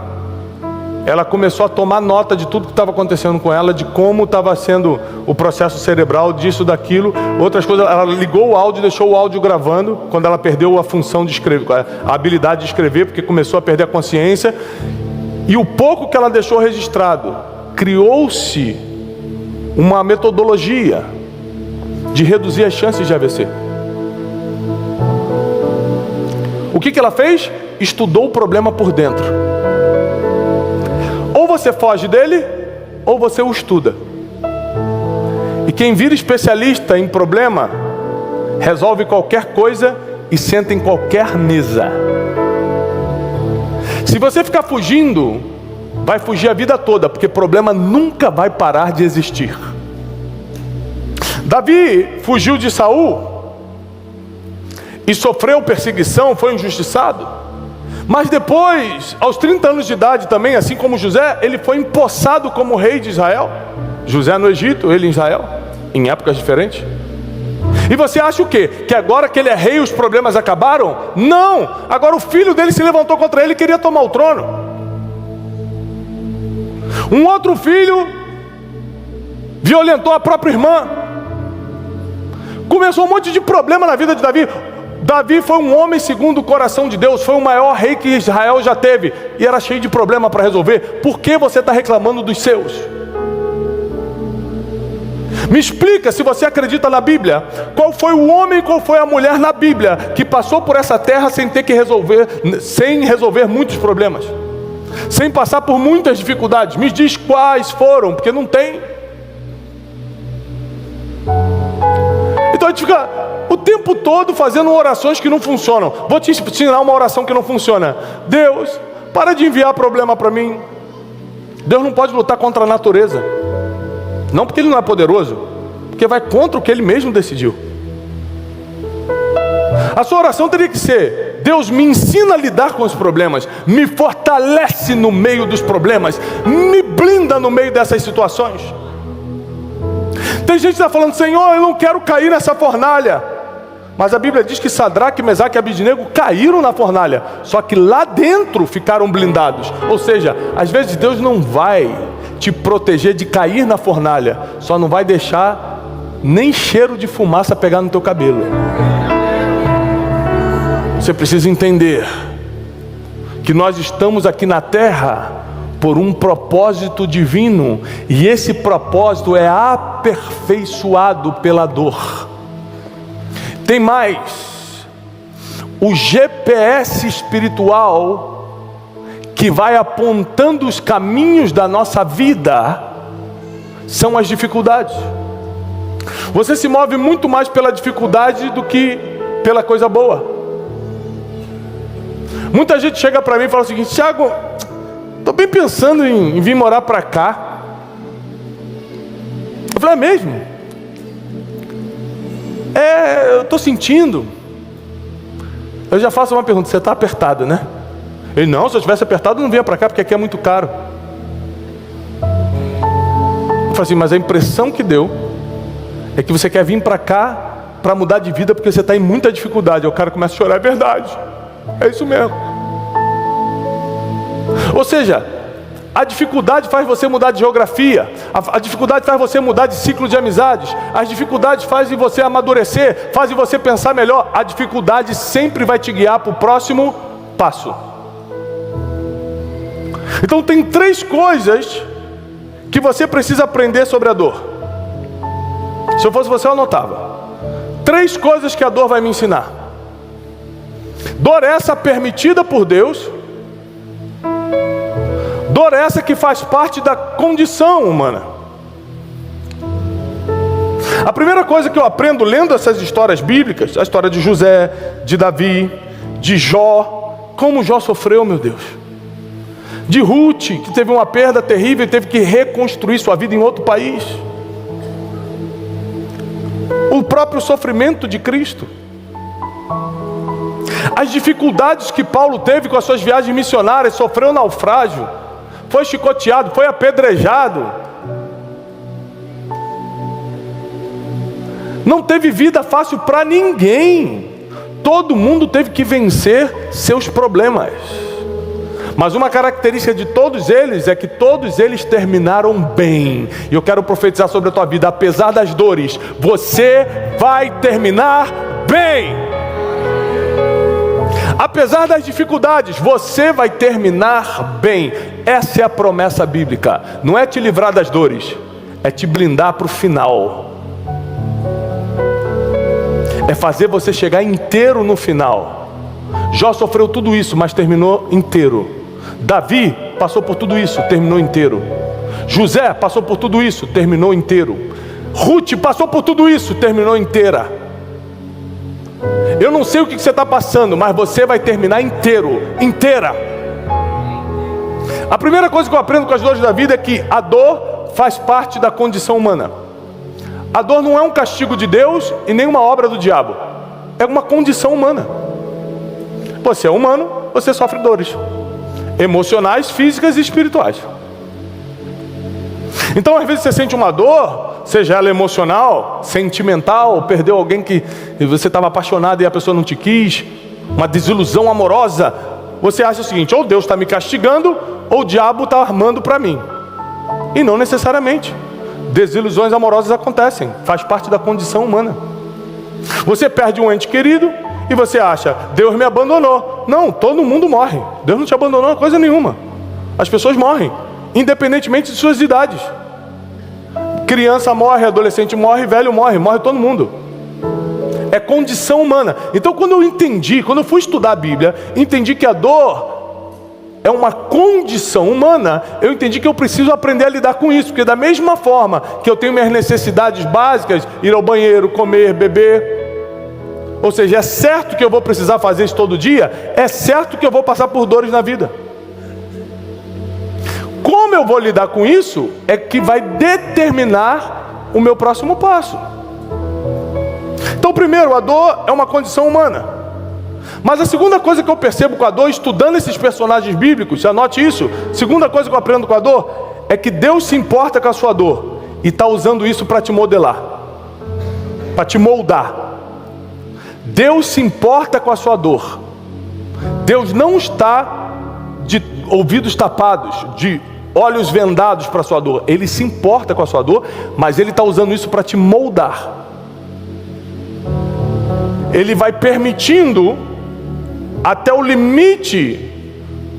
ela começou a tomar nota de tudo que estava acontecendo com ela, de como estava sendo o processo cerebral, disso, daquilo, outras coisas. Ela ligou o áudio, deixou o áudio gravando, quando ela perdeu a função de escrever, a habilidade de escrever, porque começou a perder a consciência. E o pouco que ela deixou registrado, criou-se uma metodologia de reduzir as chances de AVC. O que ela fez? Estudou o problema por dentro. Ou você foge dele, ou você o estuda. E quem vira especialista em problema, resolve qualquer coisa e senta em qualquer mesa. Se você ficar fugindo, vai fugir a vida toda, porque problema nunca vai parar de existir. Davi fugiu de Saul e sofreu perseguição, foi injustiçado. Mas depois, aos 30 anos de idade também, assim como José, ele foi empossado como rei de Israel. José no Egito, ele em Israel, em épocas diferentes. E você acha o quê? Que agora que ele é rei os problemas acabaram? Não! Agora o filho dele se levantou contra ele e queria tomar o trono. Um outro filho violentou a própria irmã. Começou um monte de problema na vida de Davi. Davi foi um homem segundo o coração de Deus, foi o maior rei que Israel já teve, e era cheio de problema para resolver. Por que você está reclamando dos seus? Me explica, se você acredita na Bíblia, qual foi o homem, qual foi a mulher na Bíblia que passou por essa terra sem ter que resolver muitos problemas, sem passar por muitas dificuldades. Me diz quais foram, porque não tem. Então a gente fica o tempo todo fazendo orações que não funcionam. Vou te ensinar uma oração que não funciona. Deus, para de enviar problema para mim. Deus não pode lutar contra a natureza. Não porque Ele não é poderoso, porque vai contra o que Ele mesmo decidiu. A sua oração teria que ser: Deus, me ensina a lidar com os problemas, me fortalece no meio dos problemas, me blinda no meio dessas situações. Tem gente que está falando: Senhor, eu não quero cair nessa fornalha. Mas a Bíblia diz que Sadraque, Mesaque e Abidnego caíram na fornalha, só que lá dentro ficaram blindados. Ou seja, às vezes Deus não vai te proteger de cair na fornalha, só não vai deixar nem cheiro de fumaça pegar no teu cabelo. Você precisa entender que nós estamos aqui na terra por um propósito divino, e esse propósito é aperfeiçoado pela dor. Tem mais, o GPS espiritual que vai apontando os caminhos da nossa vida são as dificuldades. Você se move muito mais pela dificuldade do que pela coisa boa. Muita gente chega para mim e fala o seguinte: Thiago, estou bem pensando em vir morar para cá. Eu falei: é mesmo? Eu estou sentindo. Eu já faço uma pergunta: você está apertado, né? Ele: não, se eu estivesse apertado eu não vinha para cá, porque aqui é muito caro. Eu falei assim: mas a impressão que deu é que você quer vir para cá para mudar de vida porque você está em muita dificuldade. Aí o cara começa a chorar: é verdade, é isso mesmo. Ou seja, a dificuldade faz você mudar de geografia, a dificuldade faz você mudar de ciclo de amizades, as dificuldades fazem você amadurecer, fazem você pensar melhor. A dificuldade sempre vai te guiar para o próximo passo. Então tem 3 coisas que você precisa aprender sobre a dor. Se eu fosse você, eu anotava. 3 coisas que a dor vai me ensinar. Dor essa permitida por Deus. Dor essa que faz parte da condição humana. A primeira coisa que eu aprendo lendo essas histórias bíblicas, a história de José, de Davi, de Jó, como Jó sofreu, meu Deus. De Ruth, que teve uma perda terrível e teve que reconstruir sua vida em outro país. O próprio sofrimento de Cristo. As dificuldades que Paulo teve com as suas viagens missionárias, sofreu naufrágio, foi chicoteado, foi apedrejado. Não teve vida fácil para ninguém. Todo mundo teve que vencer seus problemas. Mas uma característica de todos eles é que todos eles terminaram bem. E eu quero profetizar sobre a tua vida: apesar das dores, você vai terminar bem. Apesar das dificuldades, você vai terminar bem. Essa é a promessa bíblica. Não é te livrar das dores, é te blindar para o final. É fazer você chegar inteiro no final. Jó sofreu tudo isso, mas terminou inteiro. Davi passou por tudo isso, terminou inteiro. José passou por tudo isso, terminou inteiro. Ruth passou por tudo isso, terminou inteira. Eu não sei o que você está passando, mas você vai terminar inteiro, inteira. A primeira coisa que eu aprendo com as dores da vida é que a dor faz parte da condição humana. A dor não é um castigo de Deus e nem uma obra do diabo. É uma condição humana. Você é humano, você sofre dores emocionais, físicas e espirituais. Então às vezes você sente uma dor, seja ela emocional, sentimental, perdeu alguém que você estava apaixonado e a pessoa não te quis, uma desilusão amorosa. Você acha o seguinte: ou Deus está me castigando, ou o diabo está armando para mim. E não necessariamente. Desilusões amorosas acontecem, faz parte da condição humana. Você perde um ente querido e você acha: Deus me abandonou. Não, todo mundo morre. Deus não te abandonou coisa nenhuma. As pessoas morrem, independentemente de suas idades. Criança morre, adolescente morre, velho morre, morre todo mundo. É condição humana. Então quando eu fui estudar a Bíblia, entendi que a dor é uma condição humana. Eu entendi que eu preciso aprender a lidar com isso, porque da mesma forma que eu tenho minhas necessidades básicas, ir ao banheiro, comer, beber, ou seja, é certo que eu vou precisar fazer isso todo dia, é certo que eu vou passar por dores na vida. Como eu vou lidar com isso é que vai determinar o meu próximo passo. Então primeiro, a dor é uma condição humana. Mas a segunda coisa que eu percebo com a dor, estudando esses personagens bíblicos, anote isso, segunda coisa que eu aprendo com a dor, é que Deus se importa com a sua dor e está usando isso para te modelar, para te moldar. Deus se importa com a sua dor. Deus não está de ouvidos tapados, de olhos vendados para a sua dor. Ele se importa com a sua dor, mas Ele está usando isso para te moldar. Ele vai permitindo até o limite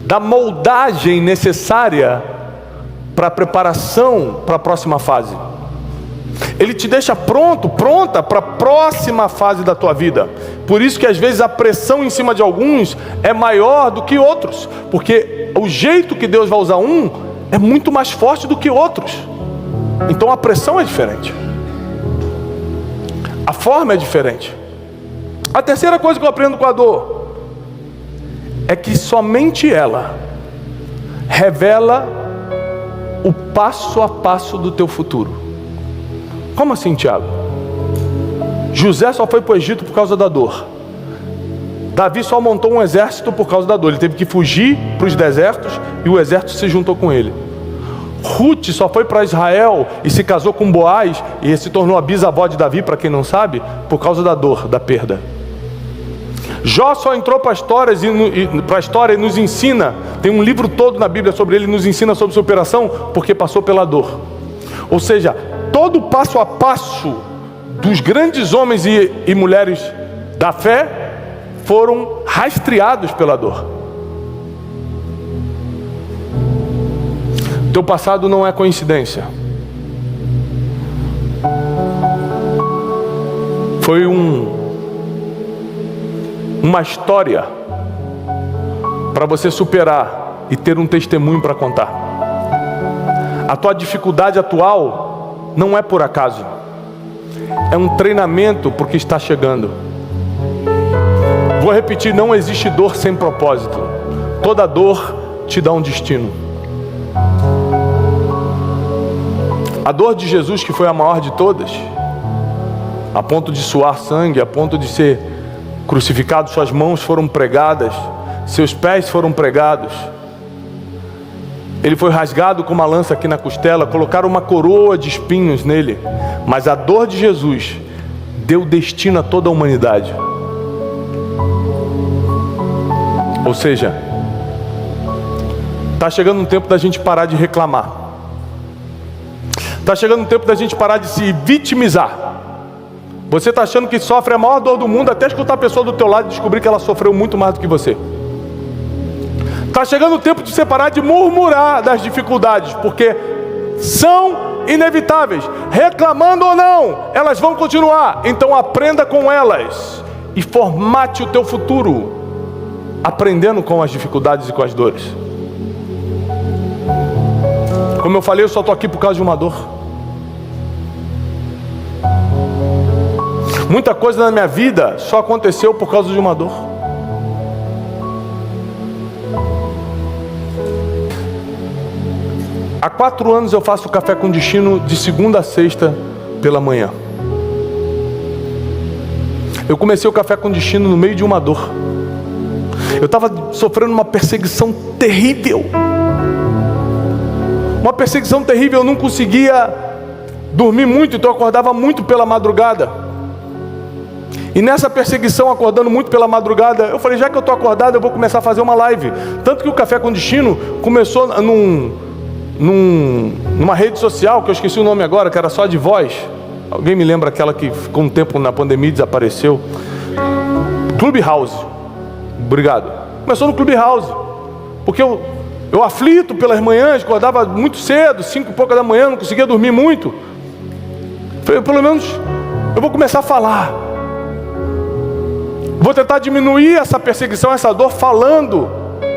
da moldagem necessária para a preparação para a próxima fase. Ele te deixa pronta para a próxima fase da tua vida. Por isso que às vezes a pressão em cima de alguns é maior do que outros, porque o jeito que Deus vai usar um é muito mais forte do que outros. Então a pressão é diferente, a forma é diferente. A terceira coisa que eu aprendo com a dor é que somente ela revela o passo a passo do teu futuro. Como assim, Tiago? José só foi para o Egito por causa da dor. Davi só montou um exército por causa da dor. Ele teve que fugir para os desertos e o exército se juntou com ele. Ruth só foi para Israel e se casou com Boaz e se tornou a bisavó de Davi, para quem não sabe, por causa da dor, da perda. Jó só entrou para a história e nos ensina, tem um livro todo na Bíblia sobre ele, nos ensina sobre superação, porque passou pela dor. Ou seja, todo o passo a passo dos grandes homens e mulheres da fé foram rastreados pela dor. Teu passado não é coincidência. Foi uma história para você superar e ter um testemunho para contar. A tua dificuldade atual não é por acaso. É um treinamento porque está chegando. Vou repetir, não existe dor sem propósito. Toda dor te dá um destino. A dor de Jesus, que foi a maior de todas, a ponto de suar sangue, a ponto de ser crucificado, suas mãos foram pregadas, seus pés foram pregados, ele foi rasgado com uma lança aqui na costela, colocaram uma coroa de espinhos nele, mas a dor de Jesus deu destino a toda a humanidade. Ou seja, está chegando um tempo da gente parar de reclamar. Está chegando um tempo da gente parar de se vitimizar. Você está achando que sofre a maior dor do mundo até escutar a pessoa do teu lado e descobrir que ela sofreu muito mais do que você. Está chegando o tempo de você parar de murmurar das dificuldades, porque são inevitáveis. Reclamando ou não, elas vão continuar. Então aprenda com elas e formate o teu futuro, aprendendo com as dificuldades e com as dores. Como eu falei, eu só estou aqui por causa de uma dor. Muita coisa na minha vida só aconteceu por causa de uma dor. Há 4 anos eu faço Café com Destino de segunda a sexta pela manhã. Eu comecei o Café com Destino no meio de uma dor. Eu estava sofrendo uma perseguição terrível. Uma perseguição terrível, eu não conseguia dormir muito, então eu acordava muito pela madrugada. E nessa perseguição, acordando muito pela madrugada, eu falei, já que eu estou acordado, eu vou começar a fazer uma live. Tanto que o Café com Destino começou numa rede social, que eu esqueci o nome agora, que era só de voz. Alguém me lembra aquela que ficou um tempo na pandemia e desapareceu? Clubhouse. Obrigado. Começou no Clubhouse. Porque eu aflito pelas manhãs, acordava muito cedo, 5 e pouca da manhã, não conseguia dormir muito. Falei, pelo menos eu vou começar a falar. Vou tentar diminuir essa perseguição, essa dor, falando,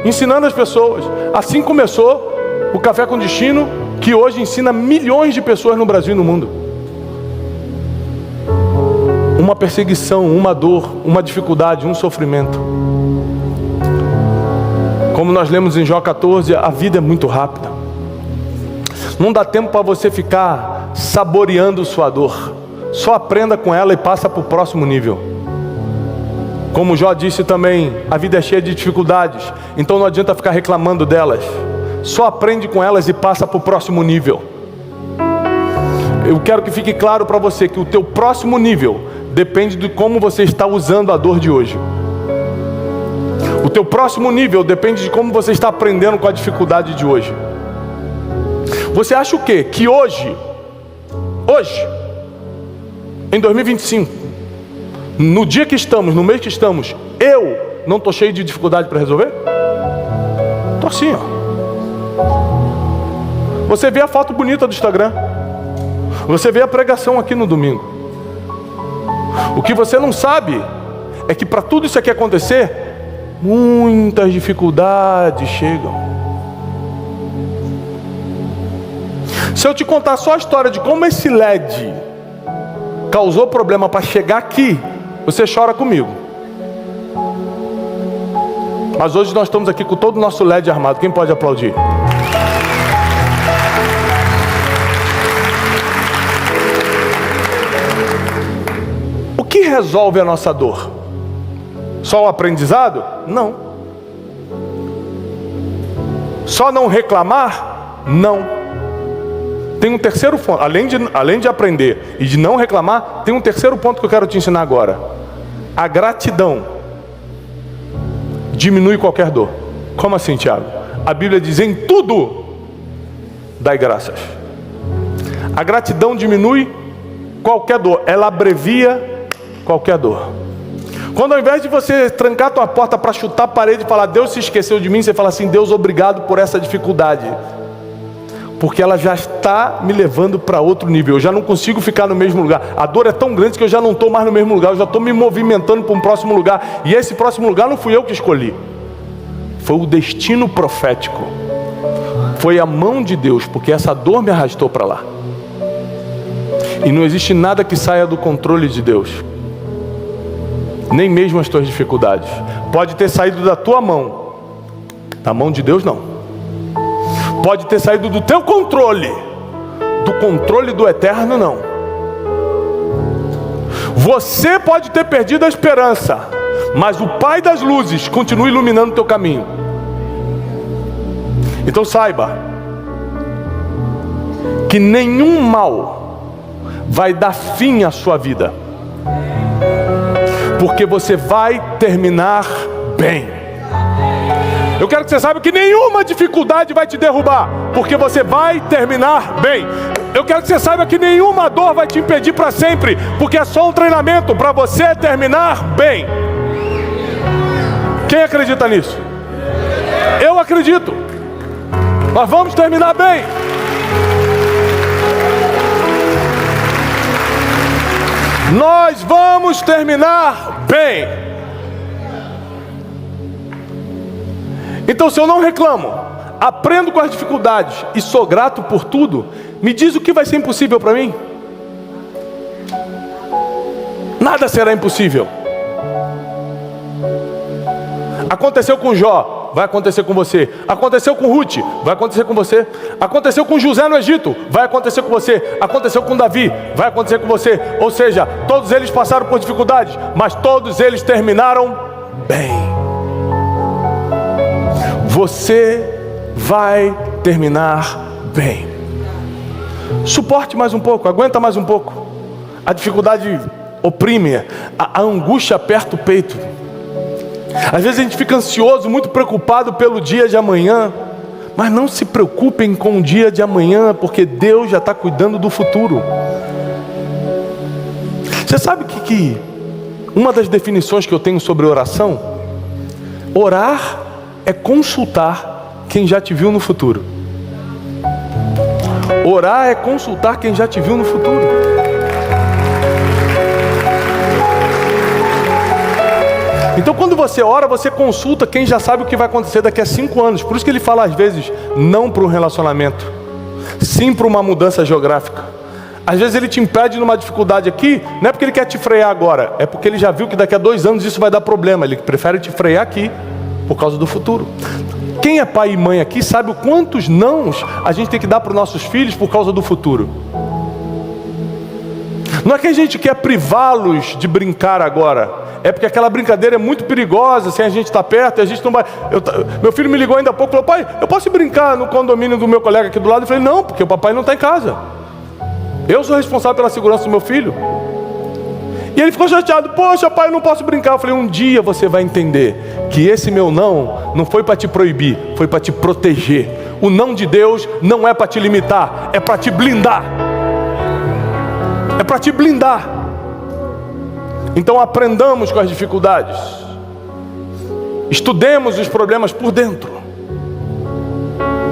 ensinando as pessoas. Assim começou o Café com Destino, que hoje ensina milhões de pessoas no Brasil e no mundo. Uma perseguição, uma dor, uma dificuldade, um sofrimento. Como nós lemos em Jó 14, a vida é muito rápida. Não dá tempo para você ficar saboreando sua dor. Só aprenda com ela e passa para o próximo nível. Como Jó disse também, a vida é cheia de dificuldades, então não adianta ficar reclamando delas. Só aprende com elas e passa para o próximo nível. Eu quero que fique claro para você que o teu próximo nível depende de como você está usando a dor de hoje. O teu próximo nível depende de como você está aprendendo com a dificuldade de hoje. Você acha o quê? Que hoje, em 2025, no dia que estamos, no mês que estamos, eu não estou cheio de dificuldade para resolver? Estou assim, ó. Você vê a foto bonita do Instagram. Você vê a pregação aqui no domingo. O que você não sabe é que para tudo isso aqui acontecer, muitas dificuldades chegam. Se eu te contar só a história de como esse LED causou problema para chegar aqui, você chora comigo. Mas hoje nós estamos aqui com todo o nosso LED armado. Quem pode aplaudir? O que resolve a nossa dor? Só o aprendizado? Não. Só não reclamar? Não. Tem um terceiro ponto, além de aprender e de não reclamar, tem um terceiro ponto que eu quero te ensinar agora. A gratidão diminui qualquer dor. Como assim, Tiago? A Bíblia diz, em tudo dai graças. A gratidão diminui qualquer dor, ela abrevia qualquer dor. Quando ao invés de você trancar a tua porta para chutar a parede e falar, Deus se esqueceu de mim, você fala assim, Deus, obrigado por essa dificuldade. Porque ela já está me levando para outro nível. Eu já não consigo ficar no mesmo lugar. A dor é tão grande que eu já não estou mais no mesmo lugar. Eu já estou me movimentando para um próximo lugar. E esse próximo lugar não fui eu que escolhi. Foi o destino profético. Foi a mão de Deus, porque essa dor me arrastou para lá. E não existe nada que saia do controle de Deus. Nem mesmo as tuas dificuldades. Pode ter saído da tua mão. Da mão de Deus não. Pode ter saído do teu controle. Do controle do eterno, não. Você pode ter perdido a esperança, mas o Pai das luzes continua iluminando o teu caminho. Então saiba que nenhum mal vai dar fim à sua vida, porque você vai terminar bem. Eu quero que você saiba que nenhuma dificuldade vai te derrubar, porque você vai terminar bem. Eu quero que você saiba que nenhuma dor vai te impedir para sempre, porque é só um treinamento para você terminar bem. Quem acredita nisso? Eu acredito. Nós vamos terminar bem. Nós vamos terminar bem. Então, se eu não reclamo, aprendo com as dificuldades e sou grato por tudo, me diz o que vai ser impossível para mim? Nada será impossível. Aconteceu com Jó, vai acontecer com você. Aconteceu com Ruth, vai acontecer com você. Aconteceu com José no Egito, vai acontecer com você. Aconteceu com Davi, vai acontecer com você. Ou seja, todos eles passaram por dificuldades, mas todos eles terminaram bem. Você vai terminar bem. Suporte mais um pouco, aguenta mais um pouco. A dificuldade oprime, a angústia aperta o peito. Às vezes a gente fica ansioso, muito preocupado pelo dia de amanhã. Mas não se preocupem com o dia de amanhã, porque Deus já está cuidando do futuro. Você sabe que uma das definições que eu tenho sobre oração? Orar é consultar quem já te viu no futuro. Orar é consultar quem já te viu no futuro. Então, quando você ora, você consulta quem já sabe o que vai acontecer daqui a 5 anos. Por isso que ele fala às vezes, não para um relacionamento, sim para uma mudança geográfica. Às vezes ele te impede numa dificuldade aqui, não é porque ele quer te frear agora, é porque ele já viu que daqui a 2 anos isso vai dar problema. Ele prefere te frear aqui, por causa do futuro. Quem é pai e mãe aqui sabe o quantos nãos a gente tem que dar para os nossos filhos por causa do futuro. Não é que a gente quer privá-los de brincar agora, é porque aquela brincadeira é muito perigosa, sem a gente estar perto, e a gente não vai... Meu filho me ligou ainda há pouco e falou, pai, eu posso ir brincar no condomínio do meu colega aqui do lado? Eu falei, não, porque o papai não está em casa. Eu sou responsável pela segurança do meu filho. E ele ficou chateado, poxa pai, eu não posso brincar. Eu falei, um dia você vai entender que esse meu não foi para te proibir, foi para te proteger. O não de Deus não é para te limitar, é para te blindar. É para te blindar. Então aprendamos com as dificuldades. Estudemos os problemas por dentro.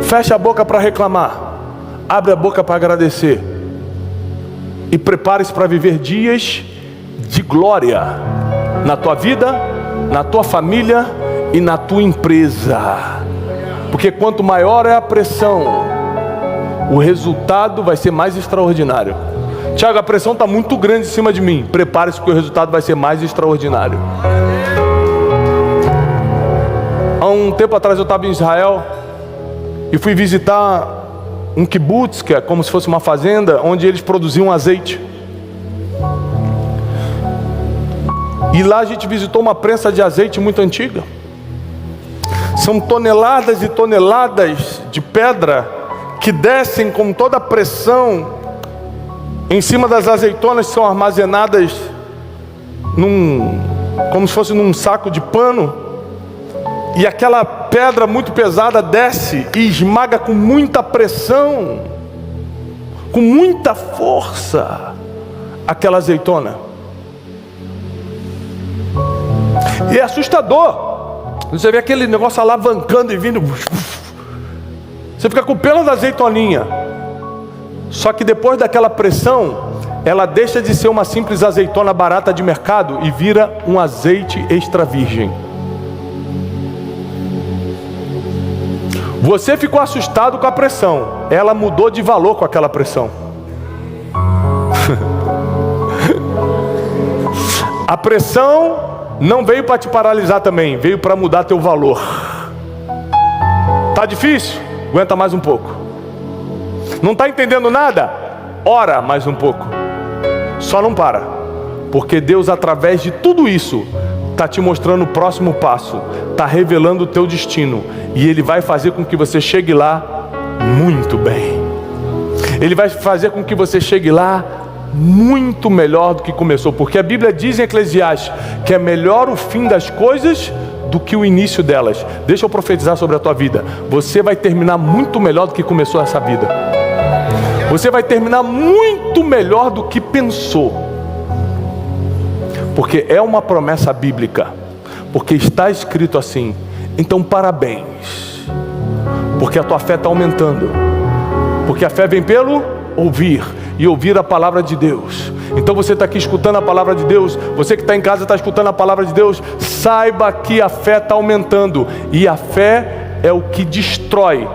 Feche a boca para reclamar, abre a boca para agradecer. E prepare-se para viver dias de glória na tua vida, na tua família e na tua empresa. Porque quanto maior é a pressão, o resultado vai ser mais extraordinário. Tiago, a pressão está muito grande em cima de mim. Prepare-se que o resultado vai ser mais extraordinário. Há um tempo atrás eu estava em Israel e fui visitar um kibbutz, que é como se fosse uma fazenda, onde eles produziam azeite. E lá a gente visitou uma prensa de azeite muito antiga. São toneladas e toneladas de pedra que descem com toda a pressão em cima das azeitonas, que são armazenadas como se fosse num saco de pano. E aquela pedra muito pesada desce e esmaga com muita pressão, com muita força, aquela azeitona. E é assustador. Você vê aquele negócio alavancando e vindo. Você fica com pena da azeitoninha. Só que depois daquela pressão, ela deixa de ser uma simples azeitona barata de mercado e vira um azeite extra virgem. Você ficou assustado com a pressão, ela mudou de valor com aquela pressão. A pressão não veio para te paralisar também, veio para mudar teu valor. Tá difícil? Aguenta mais um pouco. Não está entendendo nada? Ora mais um pouco. Só não para, porque Deus, através de tudo isso, está te mostrando o próximo passo, está revelando o teu destino, e Ele vai fazer com que você chegue lá muito bem. Ele vai fazer com que você chegue lá muito melhor do que começou, porque a Bíblia diz em Eclesiastes que é melhor o fim das coisas do que o início delas. Deixa eu profetizar sobre a tua vida. Você vai terminar muito melhor do que começou essa vida. Você vai terminar muito melhor do que pensou. Porque é uma promessa bíblica. Porque está escrito assim. Então parabéns. Porque a tua fé está aumentando. Porque a fé vem pelo ouvir. E ouvir a palavra de Deus. Então você está aqui escutando a palavra de Deus. Você que está em casa está escutando a palavra de Deus. Saiba que a fé está aumentando. E a fé é o que destrói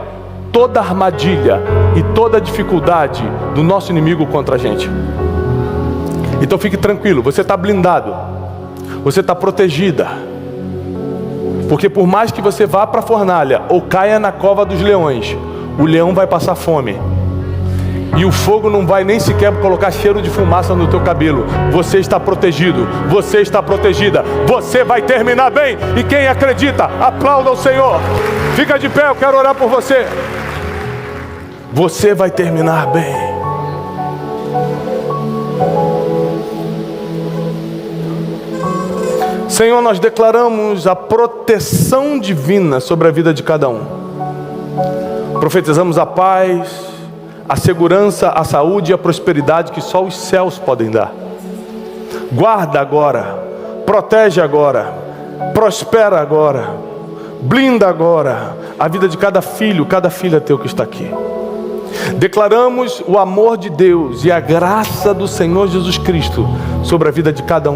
toda armadilha e toda dificuldade do nosso inimigo contra a gente. Então fique tranquilo, você está blindado. Você está protegida. Porque por mais que você vá para a fornalha ou caia na cova dos leões, o leão vai passar fome. E o fogo não vai nem sequer colocar cheiro de fumaça no teu cabelo. Você está protegido. Você está protegida. Você vai terminar bem. E quem acredita, aplauda o Senhor. Fica de pé, eu quero orar por você. Você vai terminar bem. Senhor, nós declaramos a proteção divina sobre a vida de cada um. Profetizamos a paz, a segurança, a saúde e a prosperidade que só os céus podem dar. Guarda agora, protege agora, prospera agora, blinda agora a vida de cada filho, cada filha teu que está aqui. Declaramos o amor de Deus e a graça do Senhor Jesus Cristo sobre a vida de cada um.